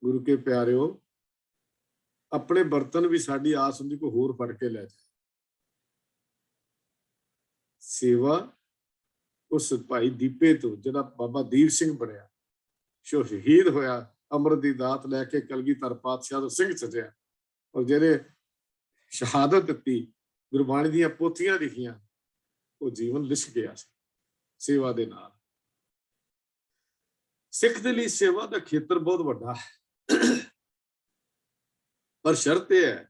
ਗੁਰੂ ਕੇ ਪਿਆਰਿਓ, ਆਪਣੇ ਬਰਤਨ ਵੀ ਸਾਡੀ ਆਸ ਹੁੰਦੀ ਕੋਈ ਹੋਰ ਫੜ ਕੇ ਲੈ ਜਾਏ। ਸੇਵਾ ਉਸ ਭਾਈ ਦੀਪੇ ਤੋਂ, ਜਿਹੜਾ ਬਾਬਾ ਦੀਪ ਸਿੰਘ ਬਣਿਆ, ਸ਼ਹੀਦ ਹੋਇਆ, ਅੰਮ੍ਰਿਤ ਦੀ ਦਾਤ ਲੈ ਕੇ ਕਲਗੀਧਰ ਪਾਤਸ਼ਾਹ ਦਾ ਸਿੰਘ ਸਜਿਆ, ਔਰ ਜਿਹੜੇ ਸ਼ਹਾਦਤ ਦਿੱਤੀ ਗੁਰਬਾਣੀ ਦੀਆਂ ਪੋਥੀਆਂ ਲਿਖੀਆਂ, ਉਹ ਜੀਵਨ ਲਿਖ ਗਿਆ ਸੀ ਸੇਵਾ ਦੇ ਨਾਲ। ਸਿੱਖ ਦੇ ਲਈ ਸੇਵਾ ਦਾ ਖੇਤਰ ਬਹੁਤ ਵੱਡਾ ਹੈ, ਪਰ ਸ਼ਰਤ ਇਹ ਹੈ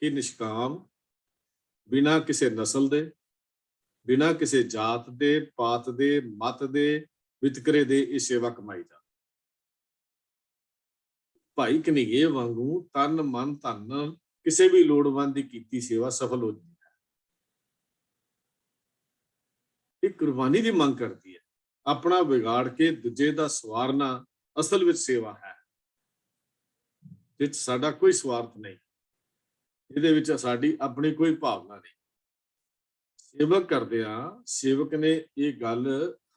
ਕਿ ਨਿਸ਼ਕਾਮ, ਬਿਨਾਂ ਕਿਸੇ ਨਸਲ ਦੇ, ਬਿਨਾਂ ਕਿਸੇ ਜਾਤ ਦੇ, ਪਾਤ ਦੇ, ਮਤ ਦੇ, ਵਿਤਕਰੇ ਦੇ ਇਹ ਸੇਵਾ ਕਮਾਈ ਜਾ। ਭਾਈ ਕਨਿਗੇ ਵਾਂਗੂ ਤਨ ਮਨ ਧਨ ਕਿਸੇ ਵੀ ਲੋੜਵੰਦ ਦੀ ਕੀਤੀ ਸੇਵਾ ਸਫਲ ਹੋ ਜਾਂਦੀ ਹੈ। ਇਹ ਕੁਰਬਾਨੀ ਦੀ ਮੰਗ ਕਰਦੀ ਹੈ। ਆਪਣਾ ਵਿਗਾੜ ਕੇ ਦੂਜੇ ਦਾ ਸਵਾਰਨਾ ਅਸਲ ਵਿੱਚ ਸੇਵਾ ਹੈ, ਜਿਸ 'ਚ ਸਾਡਾ ਕੋਈ ਸਵਾਰਥ ਨਹੀਂ, ਇਹਦੇ ਵਿੱਚ ਸਾਡੀ ਆਪਣੀ ਕੋਈ ਭਾਵਨਾ ਨਹੀਂ। ਸੇਵਕ ਕਰਦਿਆਂ ਸੇਵਕ ਨੇ ਇਹ ਗੱਲ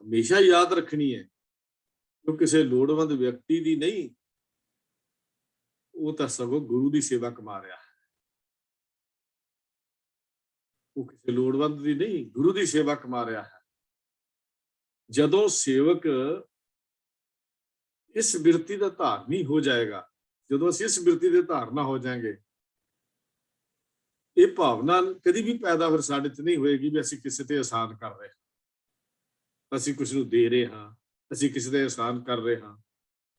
ਹਮੇਸ਼ਾ ਯਾਦ ਰੱਖਣੀ ਹੈ ਕਿ ਕਿਸੇ ਲੋੜਵੰਦ ਵਿਅਕਤੀ ਦੀ ਨਹੀਂ, ਉਹ ਤਾਂ ਸਗੋਂ ਗੁਰੂ ਦੀ ਸੇਵਾ ਕਮਾ ਰਿਹਾ ਹੈ। ਉਹ ਕਿਸੇ ਲੋੜਵੰਦ ਦੀ ਨਹੀਂ, ਗੁਰੂ ਦੀ ਸੇਵਾ ਕਮਾ ਰਿਹਾ ਹੈ। ਜਦੋਂ ਸੇਵਕ ਇਸ ਬਿਰਤੀ ਦਾ ਧਾਰਨੀ ਹੋ ਜਾਏਗਾ, ਜਦੋਂ ਅਸੀਂ ਇਸ ਬਿਰਤੀ ਦੇ ਧਾਰਨਾ ਹੋ ਜਾਵਾਂਗੇ, ਇਹ ਭਾਵਨਾ ਕਦੀ ਵੀ ਪੈਦਾ ਫਿਰ ਸਾਡੇ 'ਚ ਨਹੀਂ ਹੋਏਗੀ ਵੀ ਅਸੀਂ ਕਿਸੇ ਤੇ ਅਹਿਸਾਨ ਕਰ ਰਹੇ ਹਾਂ, ਅਸੀਂ ਕੁਝ ਨੂੰ ਦੇ ਰਹੇ ਹਾਂ, ਅਸੀਂ ਕਿਸੇ ਦੇ ਅਹਿਸਾਨ ਕਰ ਰਹੇ ਹਾਂ।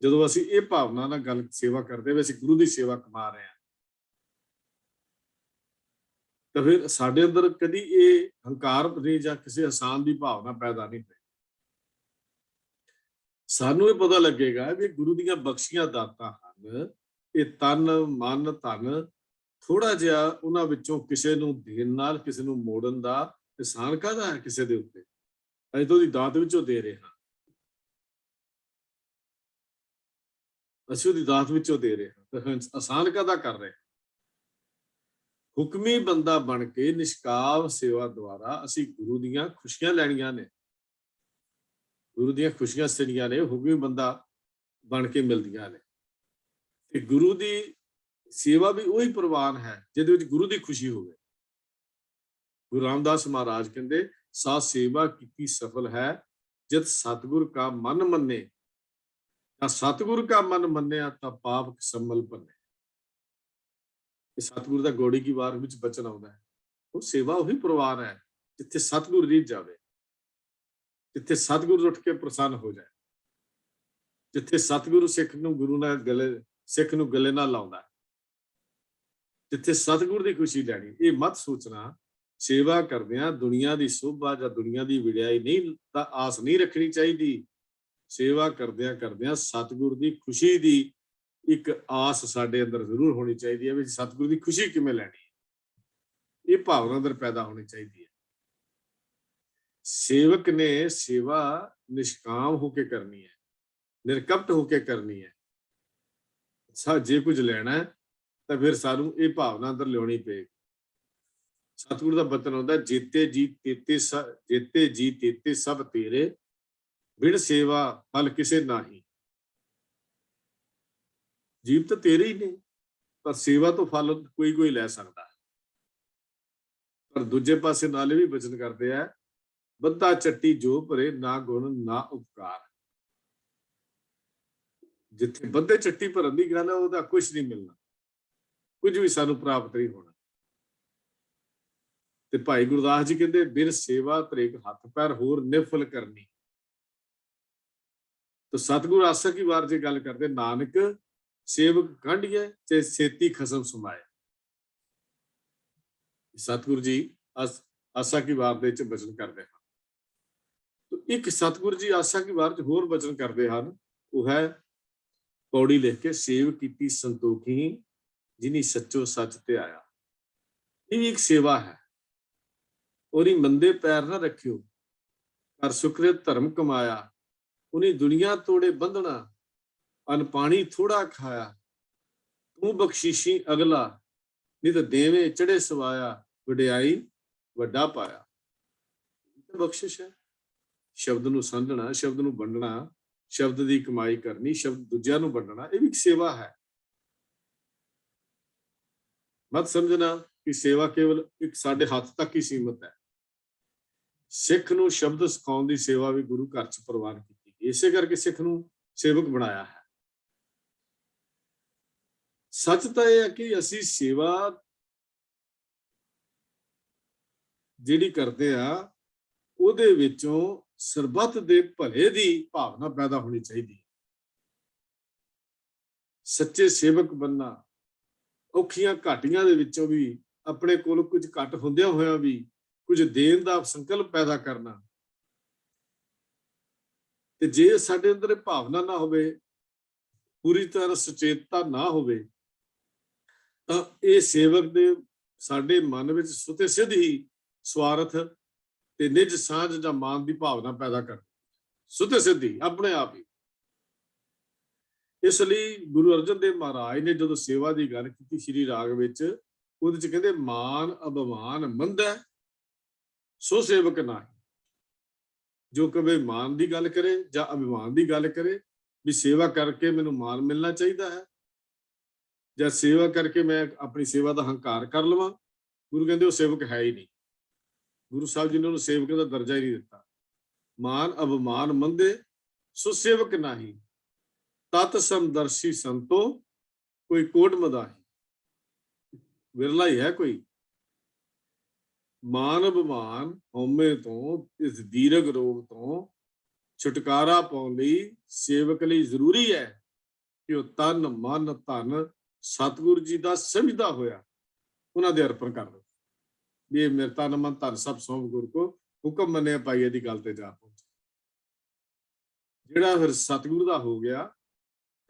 ਜਦੋਂ ਅਸੀਂ ਇਹ ਭਾਵਨਾ ਨਾਲ ਗੱਲ ਸੇਵਾ ਕਰਦੇ ਹਾਂ, ਅਸੀਂ ਗੁਰੂ ਦੀ ਸੇਵਾ ਕਮਾ ਰਹੇ ਹਾਂ, ਤਾਂ ਫਿਰ ਸਾਡੇ ਅੰਦਰ ਕਦੀ ਇਹ ਹੰਕਾਰ ਨਹੀਂ ਜਾਂ ਕਿਸੇ ਅਹਿਸਾਨ ਦੀ ਭਾਵਨਾ ਪੈਦਾ ਨਹੀਂ ਹੋਈ। ਸਾਨੂੰ ਇਹ ਪਤਾ ਲੱਗੇਗਾ ਵੀ ਗੁਰੂ ਦੀਆਂ ਬਖਸ਼ੀਆਂ ਦਾਤਾਂ ਹਨ, ਇਹ ਤਨ ਮਨ ਧਨ, ਥੋੜਾ ਜਿਹਾ ਉਹਨਾਂ ਵਿੱਚੋਂ ਕਿਸੇ ਨੂੰ ਦੇਣ ਨਾਲ ਕਿਸੇ ਨੂੰ ਮੋੜਨ ਦਾ ਅਹਿਸਾਨ ਕਾਹਦਾ ਹੈ ਕਿਸੇ ਦੇ ਉੱਤੇ? ਅਸੀਂ ਤਾਂ ਉਹਦੀ ਦਾਤ ਵਿੱਚੋਂ ਦੇ ਰਹੇ ਹਾਂ, ਅਸੀਂ ਉਹਦੀ ਦਾਤ ਵਿੱਚੋਂ ਦੇ ਰਹੇ ਹਾਂ, ਤਾਂ ਆਸਾਨ ਕਾਹਦਾ ਕਰ ਰਹੇ ਹਾਂ? ਹੁਕਮੀ ਬੰਦਾ ਬਣ ਕੇ ਨਿਸ਼ਕਾਮ ਸੇਵਾ ਦੁਆਰਾ ਅਸੀਂ ਗੁਰੂ ਦੀਆਂ ਖੁਸ਼ੀਆਂ ਲੈਣੀਆਂ ਨੇ, ਗੁਰੂ ਦੀਆਂ ਖੁਸ਼ੀਆਂ ਸੜੀਆਂ ਨੇ, ਹੁਕਮੀ ਬੰਦਾ ਬਣ ਕੇ ਮਿਲਦੀਆਂ ਨੇ। ਤੇ ਗੁਰੂ ਦੀ ਸੇਵਾ ਵੀ ਉਹੀ ਪ੍ਰਵਾਨ ਹੈ ਜਿਹਦੇ ਵਿੱਚ ਗੁਰੂ ਦੀ ਖੁਸ਼ੀ ਹੋਵੇ। ਗੁਰੂ ਰਾਮਦਾਸ ਮਹਾਰਾਜ ਕਹਿੰਦੇ, ਸਾ ਸੇਵਾ ਕੀਤੀ ਸਫਲ ਹੈ ਜਦ ਸਤਿਗੁਰ ਕਾ ਮਨ ਮੰਨੇ, ਤਾਂ ਸਤਿਗੁਰ ਕਾ ਮਨ ਮੰਨਿਆ ਤਾਂ ਪਾਪ ਸੰਮਲ ਭੰਨੇ। ਇਹ ਸਤਿਗੁਰ ਦਾ ਗੋੜੀ ਕੀ ਵਾਰ ਵਿੱਚ ਬਚਨ ਆਉਂਦਾ ਹੈ। ਉਹ ਸੇਵਾ ਉਹੀ ਪ੍ਰਵਾਨ ਹੈ ਜਿੱਥੇ ਸਤਿਗੁਰ ਰੀਝ ਜਾਵੇ, ਜਿੱਥੇ ਸਤਿਗੁਰ ਉੱਠ ਕੇ ਪ੍ਰਸੰਨ ਹੋ ਜਾਏ, ਜਿੱਥੇ ਸਤਿਗੁਰੂ ਸਿੱਖ ਨੂੰ ਗੁਰੂ ਨਾਲ ਗਲੇ, ਸਿੱਖ ਨੂੰ ਗਲੇ ਨਾਲ ਲਾਉਂਦਾ, ਜਿੱਥੇ ਸਤਿਗੁਰ ਦੀ ਖੁਸ਼ੀ ਲੈਣੀ। ਇਹ ਮਤ ਸੋਚਣਾ ਸੇਵਾ ਕਰਦਿਆਂ ਦੁਨੀਆ ਦੀ ਸੋਭਾ ਜਾਂ ਦੁਨੀਆ ਦੀ ਵਿੜਾਈ ਨਹੀਂ ਤਾਂ ਆਸ ਨਹੀਂ ਰੱਖਣੀ ਚਾਹੀਦੀ। ਸੇਵਾ ਕਰਦਿਆਂ ਕਰਦਿਆਂ ਸਤਿਗੁਰ ਦੀ ਖੁਸ਼ੀ ਦੀ ਇੱਕ ਆਸ ਸਾਡੇ ਅੰਦਰ ਜ਼ਰੂਰ ਹੋਣੀ ਚਾਹੀਦੀ ਹੈ ਵੀ ਸਤਿਗੁਰ ਦੀ ਖੁਸ਼ੀ ਕਿਵੇਂ ਲੈਣੀ ਹੈ, ਇਹ ਭਾਵਨਾ ਅੰਦਰ ਪੈਦਾ ਹੋਣੀ ਚਾਹੀਦੀ ਹੈ। ਸੇਵਕ ਨੇ ਸੇਵਾ ਨਿਸ਼ਕਾਮ ਹੋ ਕੇ ਕਰਨੀ ਹੈ, ਨਿਰਕਪਟ ਹੋ ਕੇ ਕਰਨੀ ਹੈ। ਜੇ ਕੁਝ ਲੈਣਾ ਹੈ ਤਾਂ ਫਿਰ ਸਾਨੂੰ ਇਹ ਭਾਵਨਾ ਅੰਦਰ ਲਿਆਉਣੀ ਪਏਗੀ। ਸਤਿਗੁਰੂ ਦਾ ਬਚਨ ਆਉਂਦਾ, ਜੀਤੇ ਜੀ ਤੇਤੇ ਸਭ ਤੇਰੇ, ਬਿਨ ਸੇਵਾ ਫਲ ਕਿਸੇ ਨਾਹੀ। ਜੀਵ ਤਾਂ ਤੇਰੇ ਹੀ ਨੇ, ਪਰ ਸੇਵਾ ਤੋਂ ਫਲ ਕੋਈ ਲੈ ਸਕਦਾ। ਪਰ ਦੂਜੇ ਪਾਸੇ ਨਾਲੇ ਵੀ ਬਚਨ ਕਰਦੇ ਆ, ਬੱਧਾ ਚੱਟੀ ਜੋ ਭਰੇ, ਨਾ ਗੁਣ ਨਾ ਉਪਕਾਰ। ਜਿੱਥੇ ਬੱਧੇ ਚੱਟੀ ਭਰਨ ਦੀ ਗੱਲ ਹੈ, ਉਹਦਾ ਕੁਝ ਨਹੀਂ ਮਿਲਣਾ, ਕੁਝ ਵੀ ਸਾਨੂੰ ਪ੍ਰਾਪਤ ਨਹੀਂ ਹੋਣਾ। ਤੇ ਭਾਈ ਗੁਰਦਾਸ ਜੀ ਕਹਿੰਦੇ, ਬਿਨ ਸੇਵਾ ਤ੍ਰਿਕ ਹੱਥ ਪੈਰ ਹੋਰ ਨਿਫਲ ਕਰਨੀ। ਤਾਂ ਸਤਿਗੁਰ ਆਸਾ ਕੀ ਵਾਰ ਜੇ ਗੱਲ ਕਰਦੇ, ਨਾਨਕ ਸੇਵਕ ਕਾਂਢੀਏ ਤੇ ਛੇਤੀ ਖਸਮ ਸਮਾਏ। ਸਤਿਗੁਰ ਜੀ ਆਸਾ ਕੀ ਵਾਰ ਦੇ ਵਿੱਚ ਬਚਨ ਕਰਦੇ ਹਨ। ਇੱਕ ਸਤਿਗੁਰ ਜੀ ਆਸਾ ਕੀ ਵਾਰ ਚ ਹੋਰ ਬਚਨ ਕਰਦੇ ਹਨ, ਉਹ ਹੈ ਪੌੜੀ ਲਿਖ ਕੇ, ਸੇਵ ਕੀਤੀ ਸੰਤੋਖੀ ਜਿਨੀ ਸੱਚੋ ਸੱਚ ਤੇ ਆਇਆ। ਇਹ ਵੀ ਇੱਕ ਸੇਵਾ ਹੈ। ਉਹਦੀ ਮੰਦੇ ਪੈਰ ਨਾ ਰੱਖਿਓ, ਕਰ ਸੁਕ੍ਰਿਤ ਧਰਮ ਕਮਾਇਆ, ਉਹਨੇ ਦੁਨੀਆ ਤੋੜੇ ਬੰਧਣਾ, ਅਨ ਪਾਣੀ ਥੋੜਾ ਖਾਇਆ, ਤੂੰ ਬਖਸ਼ੀਸ਼ੀ ਅਗਲਾ, ਨਹੀਂ ਤਾਂ ਦੇਵੇਂ ਚੜੇ ਸਵਾਇਆ, ਵਡਿਆਈ ਵੱਡਾ ਪਾਇਆ। ਬਖਸ਼ਿਸ਼ ਹੈ। ਸ਼ਬਦ ਨੂੰ ਸਮਝਣਾ, ਸ਼ਬਦ ਨੂੰ ਵੰਡਣਾ, ਸ਼ਬਦ ਦੀ ਕਮਾਈ ਕਰਨੀ, ਸ਼ਬਦ ਦੂਜਿਆਂ ਨੂੰ ਵੰਡਣਾ, ਇਹ ਵੀ ਇੱਕ ਸੇਵਾ ਹੈ। ਮਤ ਸਮਝਣਾ ਕਿ ਸੇਵਾ ਕੇਵਲ ਇੱਕ ਸਾਡੇ ਹੱਥ ਤੱਕ ਹੀ ਸੀਮਤ ਹੈ। ਸਿੱਖ ਨੂੰ ਸ਼ਬਦ ਸਿਖਾਉਣ ਦੀ ਸੇਵਾ ਵੀ ਗੁਰੂ ਘਰ ਚ ਪ੍ਰਵਾਨ ਕੀਤੀ ਗਈ। ਇਸੇ ਕਰਕੇ ਸਿੱਖ ਨੂੰ ਸੇਵਕ ਬਣਾਇਆ ਹੈ। ਸੱਚ ਤਾਂ ਇਹ ਹੈ ਕਿ ਅਸੀਂ ਸੇਵਾ ਜਿਹੜੀ ਕਰਦੇ ਆ ਉਹਦੇ ਵਿੱਚੋਂ ਸਰਬੱਤ ਦੇ ਭਲੇ ਦੀ ਭਾਵਨਾ ਪੈਦਾ ਹੋਣੀ ਚਾਹੀਦੀ ਹੈ। ਸੱਚੇ ਸੇਵਕ ਬਣਨਾ, ਔਖੀਆਂ ਘਾਟੀਆਂ ਦੇ ਵਿੱਚੋਂ ਵੀ ਆਪਣੇ ਕੋਲ ਕੁਝ ਘੱਟ ਹੁੰਦਿਆਂ ਹੋਇਆਂ ਵੀ ਕੁਝ ਦੇਣ ਦਾ ਸੰਕਲਪ ਪੈਦਾ ਕਰਨਾ। ਤੇ ਜੇ ਸਾਡੇ ਅੰਦਰ ਇਹ ਭਾਵਨਾ ਨਾ ਹੋਵੇ, ਪੂਰੀ ਤਰ੍ਹਾਂ ਸੁਚੇਤਤਾ ਨਾ ਹੋਵੇ, ਤਾਂ ਇਹ ਸੇਵਕ ਦੇ ਸਾਡੇ ਮਨ ਵਿੱਚ ਸੁਤੇ ਸਿੱਧ ਹੀ ਸਵਾਰਥ ਤੇ ਨਿਜ ਸਾਂਝ ਜਾਂ ਮਾਨ ਦੀ ਭਾਵਨਾ ਪੈਦਾ ਕਰ ਸੁਤੇ ਸਿੱਧ ਹੀ ਆਪਣੇ ਆਪ ਹੀ। ਇਸ ਲਈ ਗੁਰੂ ਅਰਜਨ ਦੇਵ ਮਹਾਰਾਜ ਨੇ ਜਦੋਂ ਸੇਵਾ ਦੀ ਗੱਲ ਕੀਤੀ ਸ਼੍ਰੀ ਰਾਗ ਵਿੱਚ, ਉਹਦੇ ਚ ਕਹਿੰਦੇ ਮਾਨ ਅਭਿਮਾਨ ਮੰਦੈ ਸੋ ਸੇਵਕ ਨਾਹੀਂ। ਜੋ ਕਦੇ ਮਾਨ ਦੀ ਗੱਲ ਕਰੇ ਜਾਂ ਅਭਿਮਾਨ ਦੀ ਗੱਲ ਕਰੇ ਵੀ ਸੇਵਾ ਕਰਕੇ ਮੈਨੂੰ ਮਾਨ ਮਿਲਣਾ ਚਾਹੀਦਾ ਹੈ, ਜਾਂ ਸੇਵਾ ਕਰਕੇ ਮੈਂ ਆਪਣੀ ਸੇਵਾ ਦਾ ਹੰਕਾਰ ਕਰ ਲਵਾਂ, ਗੁਰੂ ਕਹਿੰਦੇ ਉਹ ਸੇਵਕ ਹੈ ਹੀ ਨਹੀਂ। ਗੁਰੂ ਸਾਹਿਬ ਜੀ ਨੇ ਉਹਨੂੰ ਸੇਵਕ ਦਾ ਦਰਜਾ ਹੀ ਨਹੀਂ ਦਿੱਤਾ। ਮਾਨ ਅਭਿਮਾਨ ਮੰਦੇ ਸੋ ਸੇਵਕ ਨਾਹੀਂ, ਤਤ ਸਮਦਰਸ਼ੀ ਸੰਤੋ ਕੋਈ ਕੋਟ ਮਦਾਹੀ। ਵਿਰਲਾ ਹੀ ਹੈ ਕੋਈ। ਮਾਨ ਅਭਿਮਾਨ ਹਉਮੈ ਤੋਂ, ਇਸ ਦੀਰਘ ਰੋਗ ਤੋਂ ਛੁਟਕਾਰਾ ਪਾਉਣ ਲਈ ਸੇਵਕ ਲਈ ਜ਼ਰੂਰੀ ਹੈ ਕਿ ਉਹ ਤਨ ਮਨ ਧਨ ਸਤਿਗੁਰੂ ਜੀ ਦਾ ਸਮਝਦਾ ਹੋਇਆ ਉਹਨਾਂ ਦੇ ਅਰਪਣ ਕਰ ਦੇ। ਵੀ ਇਹ ਮੇਰੇ ਤਨ ਮਨ ਧਨ ਸਭ ਸੌਂਪ ਗੁਰ ਕੋ, ਹੁਕਮ ਮੰਨਿਆ ਪਾਈਏ ਦੀ ਗੱਲ ਤੇ ਜਾ ਪਹੁੰਚੇ। ਜਿਹੜਾ ਫਿਰ ਸਤਿਗੁਰੂ ਦਾ ਹੋ ਗਿਆ,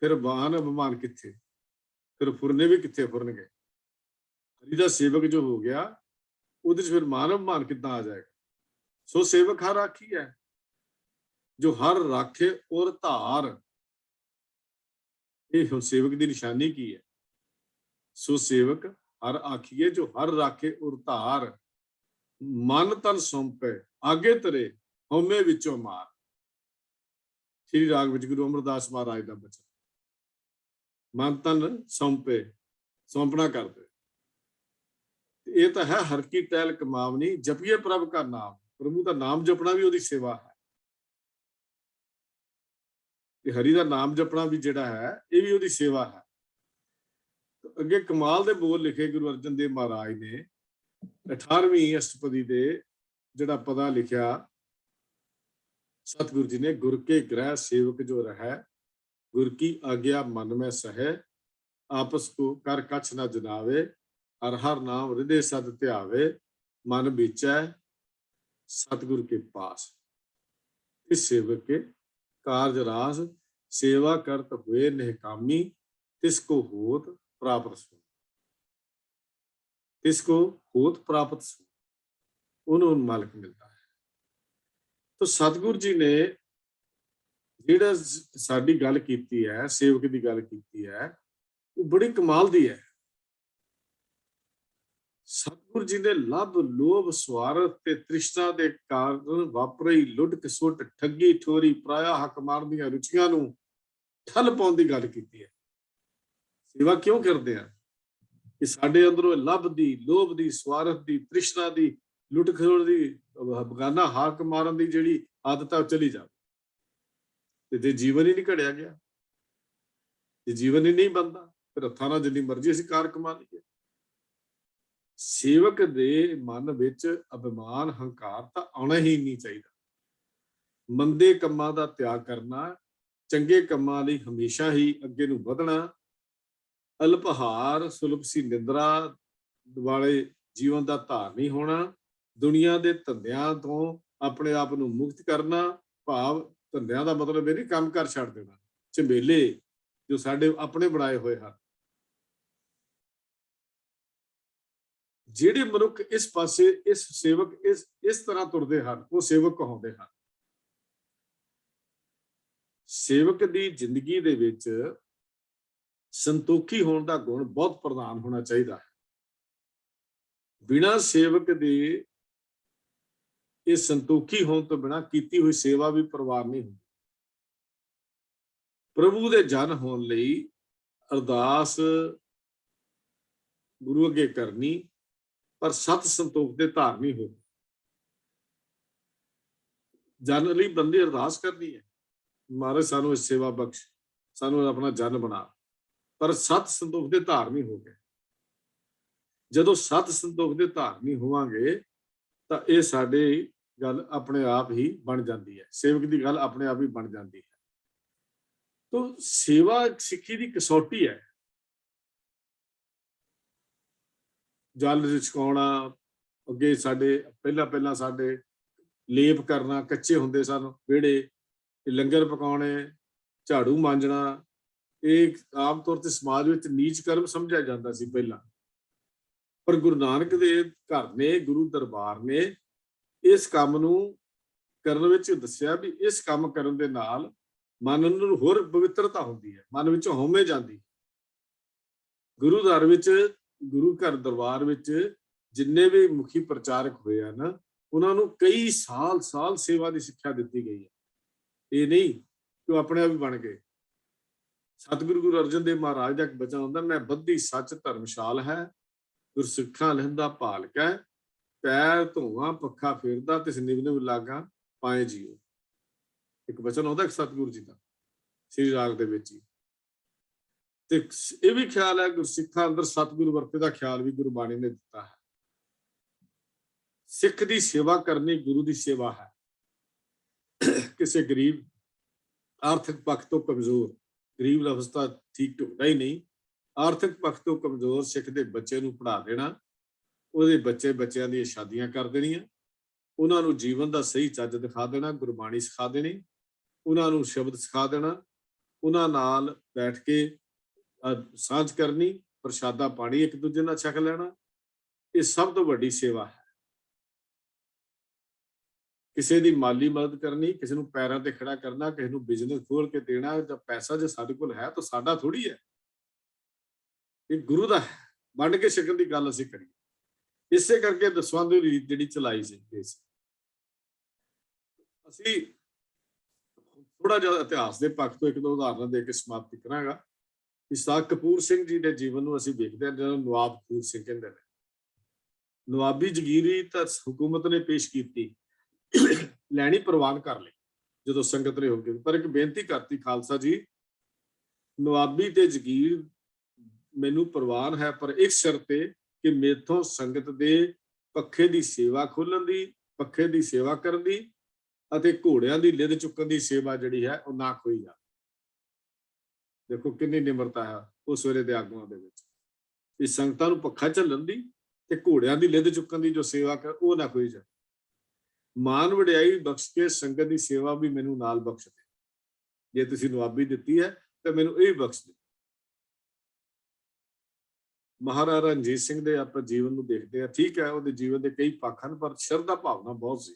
ਫਿਰ ਮਾਨ ਅਭਿਮਾਨ ਕਿੱਥੇ, ਫਿਰ ਫੁਰਨੇ ਵੀ ਕਿੱਥੇ ਫੁਰਨਗੇ। ਹਰੀ ਦਾ ਸੇਵਕ ਜੋ ਹੋ ਗਿਆ, ਉਹਦੇ ਚ ਫਿਰ ਮਾਨ ਅਭਿਮਾਨ ਕਿੱਦਾਂ ਆ ਜਾਏਗਾ। ਸੋ ਸੇਵਕ ਹਰ ਰਾਖੀ ਹੈ, ਜੋ ਹਰ ਰਾਖੇ ਔਰ ਧਾਰ। ਇਹ ਹੁਣ ਸੇਵਕ ਦੀ ਨਿਸ਼ਾਨੀ ਕੀ ਹੈ। ਸੋ ਸੇਵਕ ਹਰ ਆਖੀਏ ਜੋ ਹਰ ਰਾਖੇ ਔਰ ਧਾਰ, ਮਨ ਤਨ ਸੌਂਪੇ ਆਗੇ ਤਰੇ ਹਉਮੈ ਵਿੱਚੋਂ ਮਾਰ। ਸ਼੍ਰੀ ਰਾਗ ਵਿੱਚ ਗੁਰੂ ਅਮਰਦਾਸ ਮਹਾਰਾਜ ਦਾ ਬਚਨ, ਮਨ ਤਨ ਸੌਂਪੇ, ਸੌਂਪਣਾ ਕਰਦੇ। ਇਹ ਤਾਂ ਹੈ ਹਰ ਕੀ ਟਹਿਲ ਕਮਾਵਨੀ, ਜਪੀਏ ਪ੍ਰਭ ਕਾ ਨਾਮ। ਪ੍ਰਭੂ ਦਾ ਨਾਮ ਜਪਣਾ ਵੀ ਉਹਦੀ ਸੇਵਾ ਹੈ। ਤੇ ਹਰੀ ਦਾ ਨਾਮ ਜਪਣਾ ਵੀ ਜਿਹੜਾ ਹੈ, ਇਹ ਵੀ ਉਹਦੀ ਸੇਵਾ ਹੈ। ਅੱਗੇ ਕਮਾਲ ਦੇ ਬੋਲ ਲਿਖੇ ਗੁਰੂ ਅਰਜਨ ਦੇਵ ਮਹਾਰਾਜ ਨੇ 18ਵੀਂ ਅਸ਼ਟਪਦੀ ਦੇ ਜਿਹੜਾ ਪਦਾ ਲਿਖਿਆ, ਸਤਿਗੁਰੂ ਜੀ ਨੇ ਗੁਰ ਕੇ ਗ੍ਰਹਿ ਸੇਵਕ ਜੋ ਰਹਿ, ਗੁਰ ਕੀ ਆਗਿਆ ਮਨ ਮੈਂ ਸਹਿ, ਆਪਸ ਕੋ ਕਰ ਕਛ ਨਾ ਜਨਾਵੇ, ਹਰ ਹਰ ਨਾਮ ਹਿਰਦੇ ਸਦ ਧਿਆਵੇ, ਮਨ ਵਿਚੈ ਸਤਿਗੁਰ ਕੇ ਪਾਸ। ਇਸ ਸੇਵਕ ਕੇ ਕਾਰਜ ਰਾਸ, ਸੇਵਾ ਕਰਤ ਹੋਏ ਨਿਹਕਾਮੀ, ਤਿਸ ਕੋ ਹੋਤ ਪ੍ਰਾਪਤ ਸੋ। ਤਿਸ ਕੋ ਹੋਤ ਪ੍ਰਾਪਤ ਸੋ, ਉਹਨੂੰ ਮਾਲਕ ਮਿਲਦਾ ਹੈ। ਤਾਂ ਸਤਿਗੁਰੂ ਜੀ ਨੇ ਜਿਹੜਾ ਸਾਡੀ ਗੱਲ ਕੀਤੀ ਹੈ, ਸੇਵਕ ਦੀ ਗੱਲ ਕੀਤੀ ਹੈ, ਉਹ ਬੜੀ ਕਮਾਲ ਦੀ ਹੈ। ਸਤਿਗੁਰੂ ਜੀ ਨੇ ਲੱਭ ਲੋਭ ਸਵਾਰਥ ਤੇ ਤ੍ਰਿਸ਼ਨਾ ਦੇ ਕਾਰਨ ਵਾਪਰੀ ਲੁੱਟ ਖਸੁੱਟ ਠੱਗੀ ਠੋਰੀ ਪਰਾਇਆ ਹੱਕ ਮਾਰਨ ਦੀਆਂ ਰੁਚੀਆਂ ਨੂੰ ਠੱਲ ਪਾਉਣ ਦੀ ਗੱਲ ਕੀਤੀ ਹੈ। ਸੇਵਾ ਕਿਉਂ ਕਰਦੇ ਆ ਕਿ ਸਾਡੇ ਅੰਦਰੋਂ ਲੱਭ ਦੀ, ਲੋਭ ਦੀ, ਸਵਾਰਥ ਦੀ, ਤ੍ਰਿਸ਼ਨਾ ਦੀ, ਲੁੱਟ ਖਸੁੱਟ ਦੀ, ਬਗਾਨਾ ਹੱਕ ਮਾਰਨ ਦੀ ਜਿਹੜੀ ਆਦਤ ਹੈ ਉਹ ਚਲੀ ਜਾਵੇ। ਤੇ ਜੇ ਜੀਵਨ ਹੀ ਨਹੀਂ ਘੜਿਆ ਗਿਆ, ਜੇ ਜੀਵਨ ਹੀ ਨਹੀਂ ਬਣਦਾ, ਫਿਰ ਹੱਥਾਂ ਨਾਲ ਜਿੰਨੀ ਮਰਜ਼ੀ ਅਸੀਂ ਕਾਰ ਕਮਾ ਲਈਏ। ਸੇਵਕ ਦੇ ਮਨ ਵਿੱਚ ਅਭਿਮਾਨ ਹੰਕਾਰ ਤਾਂ ਆਉਣਾ ਹੀ ਨਹੀਂ ਚਾਹੀਦਾ। ਮੰਦੇ ਕੰਮਾਂ ਦਾ ਤਿਆਗ ਕਰਨਾ, ਚੰਗੇ ਕੰਮਾਂ ਲਈ ਹਮੇਸ਼ਾ ਹੀ ਅੱਗੇ ਨੂੰ ਵਧਣਾ, ਅਲਪਹਾਰ ਸੁਲਭਸੀ ਨਿੰਦਰਾ ਵਾਲੇ ਜੀਵਨ ਦਾ ਧਾਰਨੀ ਹੋਣਾ, ਦੁਨੀਆ ਦੇ ਧੰਦਿਆਂ ਤੋਂ ਆਪਣੇ ਆਪ ਨੂੰ ਮੁਕਤ ਕਰਨਾ। ਭਾਵ ਧੰਦਿਆਂ ਦਾ ਮਤਲਬ ਇਹ ਨਹੀਂ ਕੰਮ ਕਰ ਛੱਡ ਦੇਣਾ, ਝਮੇਲੇ ਜੋ ਸਾਡੇ ਆਪਣੇ ਬਣਾਏ ਹੋਏ ਹਨ। ਜਿਹੜੇ ਮਨੁੱਖ ਇਸ ਪਾਸੇ, ਇਸ ਸੇਵਕ ਇਸ ਤਰ੍ਹਾਂ ਤੁਰਦੇ ਹਨ, ਉਹ ਸੇਵਕ ਕਹਾਉਂਦੇ ਹਨ। ਸੇਵਕ ਦੀ ਜ਼ਿੰਦਗੀ ਦੇ ਵਿੱਚ ਸੰਤੋਖੀ ਹੋਣ ਦਾ ਗੁਣ ਬਹੁਤ ਪ੍ਰਧਾਨ ਹੋਣਾ ਚਾਹੀਦਾ ਹੈ। ਬਿਨਾਂ ਸੇਵਕ ਦੇ ਇਹ ਸੰਤੋਖੀ ਹੋਣ ਤੋਂ ਬਿਨਾਂ ਕੀਤੀ ਹੋਈ ਸੇਵਾ ਵੀ ਪਰਵਾਰ ਨਹੀਂ ਹੁੰਦੀ। ਪ੍ਰਭੂ ਦੇ ਜਨ ਹੋਣ ਲਈ ਅਰਦਾਸ ਗੁਰੂ ਅੱਗੇ ਕਰਨੀ, ਪਰ ਸਤ ਸੰਤੋਖ ਦੇ ਧਾਰਨੀ ਹੋ। ਜਨ ਲਈ ਬੰਦੇ ਅਰਦਾਸ ਕਰਨੀ ਹੈ, ਮਹਾਰਾਜ ਸਾਨੂੰ ਇਸ ਸੇਵਾ ਬਖਸ਼, ਸਾਨੂੰ ਆਪਣਾ ਜਨ ਬਣਾ, ਪਰ ਸਤ ਸੰਤੋਖ ਦੇ ਧਾਰਨੀ ਹੋ ਗਏ। ਜਦੋਂ ਸਤ ਸੰਤੋਖ ਦੇ ਧਾਰਨੀ ਹੋਵਾਂਗੇ ਤਾਂ ਇਹ ਸਾਡੇ ਗੱਲ ਆਪਣੇ ਆਪ ਹੀ ਬਣ ਜਾਂਦੀ ਹੈ, ਸੇਵਕ ਦੀ ਗੱਲ ਆਪਣੇ ਆਪ ਹੀ ਬਣ ਜਾਂਦੀ ਹੈ। ਤੋ ਸੇਵਾ ਸਿੱਖੀ ਦੀ ਕਸੌਟੀ ਹੈ। ਜਲ ਰਿਚਕਾਉਣਾ, ਅੱਗੇ ਸਾਡੇ ਪਹਿਲਾਂ ਸਾਡੇ ਲੇਪ ਕਰਨਾ, ਕੱਚੇ ਹੁੰਦੇ ਸਨ ਵਿਹੜੇ, ਲੰਗਰ ਪਕਾਉਣੇ, ਝਾੜੂ ਮਾਂਜਣਾ, ਇਹ ਆਮ ਤੌਰ ਤੇ ਸਮਾਜ ਵਿੱਚ ਨੀਚ ਕਰਮ ਸਮਝਿਆ ਜਾਂਦਾ ਸੀ ਪਹਿਲਾਂ। ਪਰ ਗੁਰੂ ਨਾਨਕ ਦੇ ਘਰ ਨੇ, ਗੁਰੂ ਦਰਬਾਰ ਨੇ ਇਸ ਕੰਮ ਨੂੰ ਕਰਨ ਵਿੱਚ ਦੱਸਿਆ ਵੀ ਇਸ ਕੰਮ ਕਰਨ ਦੇ ਨਾਲ ਮਨ ਨੂੰ ਹੋਰ ਪਵਿੱਤਰਤਾ ਹੁੰਦੀ ਹੈ, ਮਨ ਵਿੱਚੋਂ ਹਉਮੈ ਜਾਂਦੀ। ਗੁਰੂ ਘਰ ਵਿੱਚ, ਗੁਰੂ ਘਰ ਦਰਬਾਰ ਵਿੱਚ ਜਿੰਨੇ ਵੀ ਮੁਖੀ ਪ੍ਰਚਾਰਕ ਹੋਏ ਹਨ, ਉਹਨਾਂ ਨੂੰ ਕਈ ਸਾਲ ਸੇਵਾ ਦੀ ਸਿੱਖਿਆ ਦਿੱਤੀ ਗਈ ਹੈ। ਇਹ ਨਹੀਂ ਕਿ ਉਹ ਆਪਣੇ ਆਪ ਹੀ ਬਣ ਗਏ। ਸਤਿਗੁਰੂ ਗੁਰੂ ਅਰਜਨ ਦੇਵ ਮਹਾਰਾਜ ਦਾ ਇੱਕ ਬਚਨ ਹੁੰਦਾ, ਮੈਂ ਬੱਧੀ ਸੱਚ ਧਰਮਸ਼ਾਲ ਹੈ, ਗੁਰਸਿੱਖਾਂ ਲਹਿੰਦਾ ਭਾਲਕੈ, ਪੈਰ ਧੋਵਾਂ ਪੱਖਾ ਫੇਰਦਾ, ਤਿਸ ਨਿਵ ਨਿਵ ਲਾਗਾ ਪਾਏ ਜੀਓ। ਇੱਕ ਬਚਨ ਆਉਂਦਾ ਸਤਿਗੁਰੂ ਜੀ ਦਾ ਸ੍ਰੀ ਰਾਗ ਦੇ ਵਿੱਚ ਹੀ। ਤੇ ਇਹ ਵੀ ਖਿਆਲ ਹੈ ਗੁਰਸਿੱਖਾਂ ਅੰਦਰ ਸਤਿਗੁਰੂ ਵਰਤੇ ਦਾ ਖਿਆਲ ਵੀ ਗੁਰਬਾਣੀ ਨੇ ਦਿੱਤਾ ਹੈ। ਸਿੱਖ ਦੀ ਸੇਵਾ ਕਰਨੀ ਗੁਰੂ ਦੀ ਸੇਵਾ ਹੈ। ਕਿਸੇ ਗਰੀਬ, ਆਰਥਿਕ ਪੱਖ ਤੋਂ ਕਮਜ਼ੋਰ, ਗਰੀਬ ਲਫ਼ਜ਼ ਤਾਂ ਠੀਕ ਢੁਕਦਾ ਹੀ ਨਹੀਂ, ਆਰਥਿਕ ਪੱਖ ਤੋਂ ਕਮਜ਼ੋਰ ਸਿੱਖ ਦੇ ਬੱਚੇ ਨੂੰ ਪੜ੍ਹਾ ਦੇਣਾ, ਉਹਦੇ ਬੱਚਿਆਂ ਦੀਆਂ ਸ਼ਾਦੀਆਂ ਕਰ ਦੇਣੀਆਂ, ਉਹਨਾਂ ਨੂੰ ਜੀਵਨ ਦਾ ਸਹੀ ਚੱਜ ਦਿਖਾ ਦੇਣਾ, ਗੁਰਬਾਣੀ ਸਿਖਾ ਦੇਣੀ, ਉਹਨਾਂ ਨੂੰ ਸ਼ਬਦ ਸਿਖਾ ਦੇਣਾ, ਉਹਨਾਂ ਨਾਲ ਬੈਠ ਕੇ ਸਾਂਝ ਕਰਨੀ, ਪ੍ਰਸ਼ਾਦਾ ਪਾਣੀ ਇੱਕ ਦੂਜੇ ਨਾਲ ਛਕ ਲੈਣਾ, ਇਹ ਸਭ ਤੋਂ ਵੱਡੀ ਸੇਵਾ ਹੈ। ਕਿਸੇ ਦੀ ਮਾਲੀ ਮਦਦ ਕਰਨੀ, ਕਿਸੇ ਨੂੰ ਪੈਰਾਂ ਤੇ ਖੜਾ ਕਰਨਾ, ਕਿਸੇ ਨੂੰ ਬਿਜ਼ਨਸ ਖੋਲ ਕੇ ਦੇਣਾ, ਜਾਂ ਪੈਸਾ ਜੇ ਸਾਡੇ ਕੋਲ ਹੈ ਤਾਂ ਸਾਡਾ ਥੋੜੀ ਹੈ, ਇਹ ਗੁਰੂ ਦਾ ਹੈ। ਵੰਡ ਕੇ ਛਕਣ ਦੀ ਗੱਲ ਅਸੀਂ ਕਰੀਏ। ਇਸੇ ਕਰਕੇ ਦਸਵੰਧ ਦੀ ਰੀਤ ਜਿਹੜੀ ਚਲਾਈ ਸੀ। ਅਸੀਂ ਥੋੜਾ ਜਿਹਾ ਇਤਿਹਾਸ ਦੇ ਪੱਖ ਤੋਂ ਇੱਕ ਦੋ ਉਦਾਹਰਨਾਂ ਦੇ ਕੇ ਸਮਾਪਤੀ ਕਰਾਂਗਾ। ਇਸਾਕ ਕਪੂਰ ਸਿੰਘ ਜੀ ਦੇ ਜੀਵਨ ਨੂੰ ਅਸੀਂ ਵੇਖਦੇ ਹਾਂ, ਜਿਹਨੂੰ ਨਵਾਬ ਕਪੂਰ ਸਿੰਘ ਕਹਿੰਦੇ ਨੇ। ਨਵਾਬੀ ਜਗੀਰੀ ਤਾਂ ਹਕੂਮਤ ਨੇ ਪੇਸ਼ ਕੀਤੀ, ਲੈਣੀ ਪ੍ਰਵਾਨ ਕਰ ਲਈ ਜਦੋਂ ਸੰਗਤ ਨੇ ਹੋ ਗਈ, ਪਰ ਇੱਕ ਬੇਨਤੀ ਕਰਤੀ, ਖਾਲਸਾ ਜੀ ਨਵਾਬੀ ਤੇ ਜਗੀਰ ਮੈਨੂੰ ਪ੍ਰਵਾਨ ਹੈ, ਪਰ ਇੱਕ ਸ਼ਰਤ ਤੇ ਕਿ ਮੇਥੋਂ ਸੰਗਤ ਦੇ ਪੱਖੇ ਦੀ ਸੇਵਾ ਖੋਲਣ ਦੀ, ਪੱਖੇ ਦੀ ਸੇਵਾ ਕਰਨ ਦੀ ਅਤੇ ਘੋੜਿਆਂ ਦੀ ਲਿਦ ਚੁੱਕਣ ਦੀ ਸੇਵਾ ਜਿਹੜੀ ਹੈ ਉਹ ਨਾ ਖੋਈ ਜਾ। ਦੇਖੋ ਕਿੰਨੀ ਨਿਮਰਤਾ ਹੈ ਉਸ ਵੇਲੇ ਦੇ ਆਗੂਆਂ ਦੇ ਵਿੱਚ, ਇਸ ਸੰਗਤਾਂ ਨੂੰ ਪੱਖਾ ਝੱਲਣ ਦੀ ਤੇ ਘੋੜਿਆਂ ਦੀ ਲਿਦ ਚੁੱਕਣ ਦੀ ਜੋ ਸੇਵਾ ਕਰ ਉਹ ਨਾ ਖੋਈ ਜਾ। ਮਾਨ ਵਡਿਆਈ ਬਖਸ਼ ਕੇ ਸੰਗਤ ਦੀ ਸੇਵਾ ਵੀ ਮੈਨੂੰ ਨਾਲ ਬਖਸ਼ ਦੇ, ਜੇ ਤੁਸੀਂ ਨਵਾਬੀ ਦਿੱਤੀ ਹੈ ਤਾਂ ਮੈਨੂੰ ਇਹ ਬਖਸ਼ ਦੇ। ਮਹਾਰਾਜਾ ਰਣਜੀਤ ਸਿੰਘ ਦੇ ਆਪਾਂ ਜੀਵਨ ਨੂੰ ਦੇਖਦੇ ਆ, ਠੀਕ ਹੈ ਉਹਦੇ ਜੀਵਨ ਦੇ ਕਈ ਪੱਖ ਹਨ, ਪਰ ਸ਼ਰਧਾ ਭਾਵਨਾ ਬਹੁਤ ਸੀ।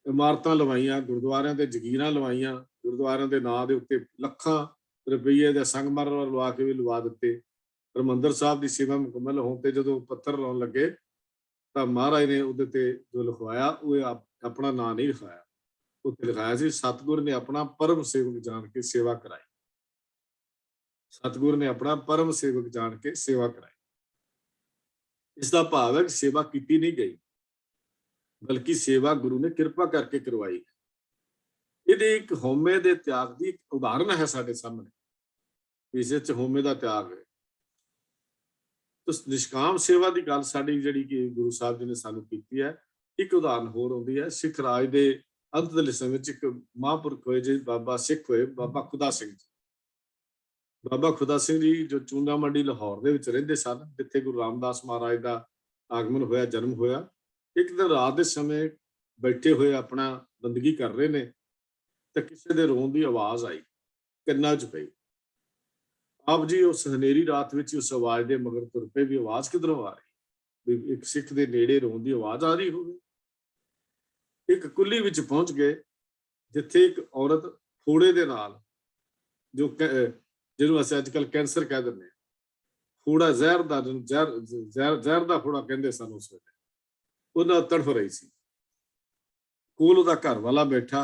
ਇਮਾਰਤਾਂ ਲਵਾਈਆਂ, ਗੁਰਦੁਆਰਿਆਂ ਤੇ ਜਗੀਰਾਂ ਲਵਾਈਆਂ, ਗੁਰਦੁਆਰਿਆਂ ਦੇ ਨਾਂ ਦੇ ਉੱਤੇ ਲੱਖਾਂ ਰੁਪਈਏ ਦੇ ਸੰਗਮਰਮਰ ਲਵਾ ਕੇ ਵੀ ਲਵਾ ਦਿੱਤੇ। ਹਰਿਮੰਦਰ ਸਾਹਿਬ ਦੀ ਸੇਵਾ ਮੁਕੰਮਲ ਹੋਣ ਤੇ ਜਦੋਂ ਪੱਥਰ ਲਾਉਣ ਲੱਗੇ ਤਾਂ ਮਹਾਰਾਜ ਨੇ ਉਹਦੇ ਤੇ ਜੋ ਲਿਖਵਾਇਆ ਉਹ ਆਪਣਾ ਨਾਂ ਨਹੀਂ ਲਿਖਾਇਆ, ਉੱਤੇ ਲਿਖਾਇਆ ਸੀ ਸਤਿਗੁਰ ਨੇ ਆਪਣਾ ਪਰਮ ਸੇਵਕ ਜਾਣ ਕੇ ਸੇਵਾ ਕਰਾਈ। ਸਤਿਗੁਰ ਨੇ ਆਪਣਾ ਪਰਮ ਸੇਵਕ ਜਾਣ ਕੇ ਸੇਵਾ ਕਰਾਈ। ਇਸ ਦਾ ਭਾਵ ਹੈ ਕਿ ਸੇਵਾ ਕੀਤੀ ਨਹੀਂ ਗਈ, ਬਲਕਿ ਸੇਵਾ ਗੁਰੂ ਨੇ ਕਿਰਪਾ ਕਰਕੇ ਕਰਵਾਈ। ਇਹਦੇ ਇੱਕ ਹਉਮੈ ਦੇ ਤਿਆਗ ਦੀ ਇੱਕ ਉਦਾਹਰਨ ਹੈ ਸਾਡੇ ਸਾਹਮਣੇ, ਇਸ ਵਿੱਚ ਹਉਮੈ ਦਾ ਤਿਆਗ ਹੈ। ਨਿਸ਼ਕਾਮ ਸੇਵਾ ਦੀ ਗੱਲ ਸਾਡੀ ਜਿਹੜੀ ਕਿ ਗੁਰੂ ਸਾਹਿਬ ਜੀ ਨੇ ਸਾਨੂੰ ਕੀਤੀ ਹੈ। ਇੱਕ ਉਦਾਹਰਨ ਹੋਰ ਆਉਂਦੀ ਹੈ, ਸਿੱਖ ਰਾਜ ਦੇ ਅੰਤਲੇ ਸਮੇਂ ਵਿੱਚ ਇੱਕ ਮਹਾਂਪੁਰਖ ਹੋਏ ਜੀ, ਬਾਬਾ ਸਿੱਖ ਹੋਏ ਬਾਬਾ ਖੁਦਾ ਸਿੰਘ ਜੀ। ਬਾਬਾ ਖੁਦਾ ਸਿੰਘ ਜੀ ਜੋ ਚੂਨਾ ਮੰਡੀ ਲਾਹੌਰ ਦੇ ਵਿੱਚ ਰਹਿੰਦੇ ਸਨ, ਜਿੱਥੇ ਗੁਰੂ ਰਾਮਦਾਸ ਮਹਾਰਾਜ ਦਾ ਆਗਮਨ ਹੋਇਆ, ਜਨਮ ਹੋਇਆ। ਇੱਕ ਦਿਨ ਰਾਤ ਦੇ ਸਮੇਂ ਬੈਠੇ ਹੋਏ ਆਪਣਾ ਬੰਦਗੀ ਕਰ ਰਹੇ ਨੇ ਤਾਂ ਕਿਸੇ ਦੇ ਰੋਣ ਦੀ ਆਵਾਜ਼ ਆਈ, ਕੰਨਾਂ 'ਚ ਪਈ। ਆਪ ਜੀ ਉਸ ਹਨੇਰੀ ਰਾਤ ਵਿੱਚ ਉਸ ਆਵਾਜ਼ ਦੇ ਮਗਰ ਤੁਰ ਪਏ ਵੀ ਆਵਾਜ਼ ਕਿੱਧਰੋਂ ਆ ਰਹੀ, ਵੀ ਇੱਕ ਸਿੱਖ ਦੇ ਨੇੜੇ ਰੋਣ ਦੀ ਆਵਾਜ਼ ਆ ਰਹੀ ਹੋਵੇ। ਇੱਕ ਕੁੱਲੀ ਵਿੱਚ ਪਹੁੰਚ ਗਏ, ਜਿੱਥੇ ਇੱਕ ਔਰਤ ਫੋੜੇ ਦੇ ਨਾਲ, ਜੋ ਜਿਹਨੂੰ ਅਸੀਂ ਅੱਜ ਕੱਲ੍ਹ ਕੈਂਸਰ ਕਹਿ ਦਿੰਦੇ ਹਾਂ, ਫੋੜਾ ਜ਼ਹਿਰ ਦਾ ਫੋੜਾ ਕਹਿੰਦੇ ਸਨ ਉਸ ਵੇਲੇ, ਉਹਨਾਂ ਤੜਫ ਰਹੀ ਸੀ। ਕੋਲ ਉਹਦਾ ਘਰ ਵਾਲਾ ਬੈਠਾ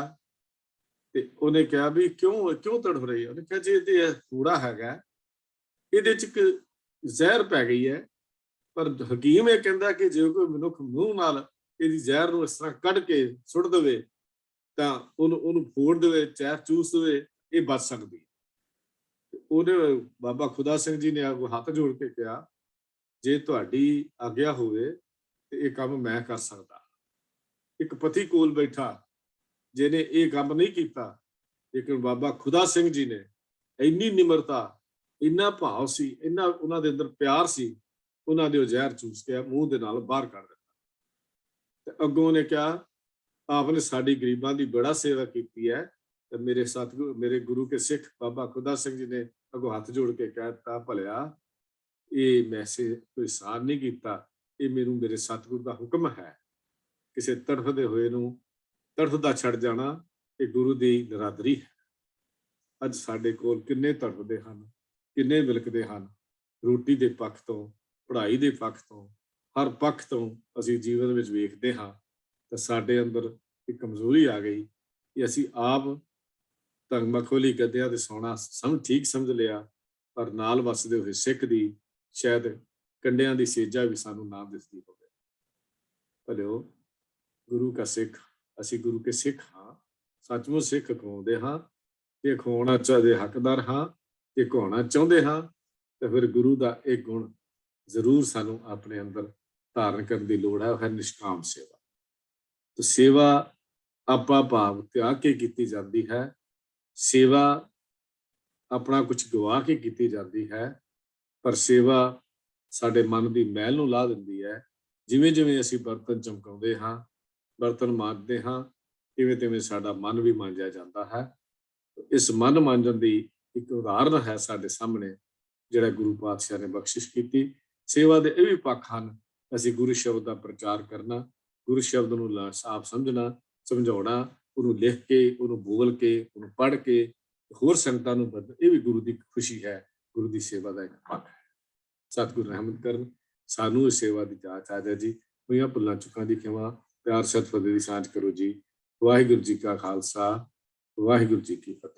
ਤੇ ਉਹਨੇ ਕਿਹਾ ਵੀ ਕਿਉਂ ਤੜਫ ਰਹੀ ਹੈ? ਉਹਨੇ ਕਿਹਾ ਜੀ ਇਹ ਫੋੜਾ ਹੈਗਾ, ਇਹਦੇ 'ਚ ਇੱਕ ਜ਼ਹਿਰ ਪੈ ਗਈ ਹੈ, ਪਰ ਹਕੀਮ ਇਹ ਕਹਿੰਦਾ ਕਿ ਜੇ ਕੋਈ ਮਨੁੱਖ ਮੂੰਹ ਨਾਲ ਇਹਦੀ ਜ਼ਹਿਰ ਨੂੰ ਇਸ ਤਰ੍ਹਾਂ ਕੱਢ ਕੇ ਸੁੱਟ ਦੇਵੇ ਤਾਂ ਉਹਨੂੰ ਫੋੜ ਦੇਵੇ, ਜ਼ਹਿਰ ਚੂਸ ਦੇਵੇ, ਇਹ ਬਚ ਸਕਦੀ ਹੈ। ਉਹਨੇ ਬਾਬਾ ਖੁਦਾ ਸਿੰਘ ਜੀ ਨੇ ਹੱਥ ਜੋੜ ਕੇ ਕਿਹਾ, ਜੇ ਤੁਹਾਡੀ ਆਗਿਆ ਹੋਵੇ ਤੇ ਇਹ ਕੰਮ ਮੈਂ ਕਰ ਸਕਦਾ। ਇੱਕ ਪਤੀ ਕੋਲ ਬੈਠਾ ਜਿਹਨੇ ਇਹ ਕੰਮ ਨਹੀਂ ਕੀਤਾ, ਲੇਕਿਨ ਬਾਬਾ ਖੁਦਾ ਸਿੰਘ ਜੀ ਨੇ ਇੰਨੀ ਨਿਮਰਤਾ, ਇੰਨਾ ਭਾਵ ਸੀ, ਇੰਨਾ ਉਹਨਾਂ ਦੇ ਅੰਦਰ ਪਿਆਰ ਸੀ, ਉਹਨਾਂ ਦੇ ਉਹ ਜ਼ਹਿਰ ਚੂਸ ਕੇ ਮੂੰਹ ਦੇ ਨਾਲ ਬਾਹਰ ਕੱਢ ਦਿੱਤਾ। ਤੇ ਅੱਗੋਂ ਉਹਨੇ ਕਿਹਾ, ਆਪਨੇ ਸਾਡੀ ਗਰੀਬਾਂ ਦੀ ਬੜਾ ਸੇਵਾ ਕੀਤੀ ਹੈ। ਤੇ ਮੇਰੇ ਸਤਿਗੁਰੂ, ਮੇਰੇ ਗੁਰੂ ਕੇ ਸਿੱਖ ਬਾਬਾ ਖੁਦਾ ਸਿੰਘ ਜੀ ਨੇ ਅੱਗੋਂ ਹੱਥ ਜੋੜ ਕੇ ਕਹਿ ਦਿੱਤਾ, ਭਲਿਆ ਇਹ ਮੈਸੇ ਕੋਈ ਸਾਨ ਨਹੀਂ ਕੀਤਾ, ਇਹ ਮੈਨੂੰ ਮੇਰੇ ਸਤਿਗੁਰੂ ਦਾ ਹੁਕਮ ਹੈ। ਕਿਸੇ ਤੜਫਦੇ ਹੋਏ ਨੂੰ ਤੜਫਦਾ ਛੱਡ ਜਾਣਾ ਇਹ ਗੁਰੂ ਦੀ ਨਰਾਦਰੀ ਹੈ। ਅੱਜ ਸਾਡੇ ਕੋਲ ਕਿੰਨੇ ਤੜਫਦੇ ਹਨ, ਕਿੰਨੇ ਵਿਲਕਦੇ ਹਨ, ਰੋਟੀ ਦੇ ਪੱਖ ਤੋਂ, ਪੜ੍ਹਾਈ ਦੇ ਪੱਖ ਤੋਂ, ਹਰ ਪੱਖ ਤੋਂ ਅਸੀਂ ਜੀਵਨ ਵਿੱਚ ਵੇਖਦੇ ਹਾਂ ਤਾਂ ਸਾਡੇ ਅੰਦਰ ਇੱਕ ਕਮਜ਼ੋਰੀ ਆ ਗਈ ਕਿ ਅਸੀਂ ਆਪ ਮਖੌਲੀ ਗੱਦਿਆਂ ਤੇ ਸੌਣਾ ਠੀਕ ਸਮਝ ਲਿਆ, ਪਰ ਨਾਲ ਵੱਸਦੇ ਹੋਏ ਸਿੱਖ ਦੀ ਸ਼ਾਇਦ ਕੰਡਿਆਂ ਦੀ ਸੇਜਾ ਵੀ ਸਾਨੂੰ ਨਾ ਦਿਸਦੀ ਹੋਵੇ। ਭਲਿਓ ਗੁਰੂ ਕਾ ਸਿੱਖ, ਅਸੀਂ ਗੁਰੂ ਕੇ ਸਿੱਖ ਹਾਂ, ਸੱਚਮੁੱਚ ਸਿੱਖ ਅਖਵਾਉਂਦੇ ਹਾਂ ਤੇ ਅਖਵਾਉਣਾ ਚਾਹਦੇ ਹੱਕਦਾਰ ਹਾਂ ਤੇ ਅਖਵਾਉਣਾ ਚਾਹੁੰਦੇ ਹਾਂ, ਤੇ ਫਿਰ ਗੁਰੂ ਦਾ ਇਹ ਗੁਣ ਜ਼ਰੂਰ ਸਾਨੂੰ ਆਪਣੇ ਅੰਦਰ ਧਾਰਨ ਕਰਨ ਦੀ ਲੋੜ ਹੈ, ਉਹ ਹੈ ਨਿਸ਼ਕਾਮ ਸੇਵਾ। ਤੇ ਸੇਵਾ ਆਪਾ ਭਾਵ ਤਿਆਗ ਕੇ ਕੀਤੀ ਜਾਂਦੀ ਹੈ। ਸੇਵਾ ਆਪਣਾ ਕੁਝ ਗਵਾ ਕੇ ਕੀਤੀ ਜਾਂਦੀ ਹੈ, ਪਰ ਸੇਵਾ ਸਾਡੇ ਮਨ ਦੀ ਮੈਲ ਨੂੰ ਲਾ ਦਿੰਦੀ ਹੈ। ਜਿਵੇਂ ਜਿਵੇਂ ਅਸੀਂ ਬਰਤਨ ਚਮਕਾਉਂਦੇ ਹਾਂ, ਬਰਤਨ ਮਾਂਜਦੇ ਹਾਂ, ਤਿਵੇਂ ਤਿਵੇਂ ਸਾਡਾ ਮਨ ਵੀ ਮਾਂਜਿਆ ਜਾਂਦਾ ਹੈ। ਇਸ ਮਨ ਮਾਂਜਣ ਦੀ ਇੱਕ ਉਦਾਹਰਨ ਹੈ ਸਾਡੇ ਸਾਹਮਣੇ, ਜਿਹੜਾ ਗੁਰੂ ਪਾਤਸ਼ਾਹ ਨੇ ਬਖਸ਼ਿਸ਼ ਕੀਤੀ। ਸੇਵਾ ਦੇ ਇਹ ਵੀ ਪੱਖ ਹਨ, ਅਸੀਂ ਗੁਰੂ ਸ਼ਬਦ ਦਾ ਪ੍ਰਚਾਰ ਕਰਨਾ, ਗੁਰੂ ਸ਼ਬਦ ਨੂੰ ਸਾਫ਼ ਸਮਝਣਾ, ਸਮਝਾਉਣਾ, ਉਹਨੂੰ ਲਿਖ ਕੇ, ਉਹਨੂੰ ਬੋਲ ਕੇ, ਉਹਨੂੰ ਪੜ੍ਹ ਕੇ ਹੋਰ ਸੰਗਤਾਂ ਨੂੰ ਬਦਲ, ਇਹ ਵੀ ਗੁਰੂ ਦੀ ਖੁਸ਼ੀ ਹੈ, ਗੁਰੂ ਦੀ ਸੇਵਾ ਦਾ ਇੱਕ ਪੱਖ ਹੈ। ਸਤਿਗੁਰੂ ਰਹਿਮਤ ਕਰਨ, ਸਾਨੂੰ ਇਸ ਸੇਵਾ ਦੀ ਜਾਚ ਆ ਜਾਏ ਜੀ। ਹੋਈਆਂ ਭੁੱਲਾਂ ਚੁੱਕਾਂ ਦੀ ਖਿਮਾ, ਪਿਆਰ ਸਤਿ ਫਤਿਹ ਦੀ ਸਾਂਝ ਕਰੋ ਜੀ। ਵਾਹਿਗੁਰੂ ਜੀ ਕਾ ਖਾਲਸਾ, ਵਾਹਿਗੁਰੂ ਜੀ ਕੀ ਫਤਿਹ।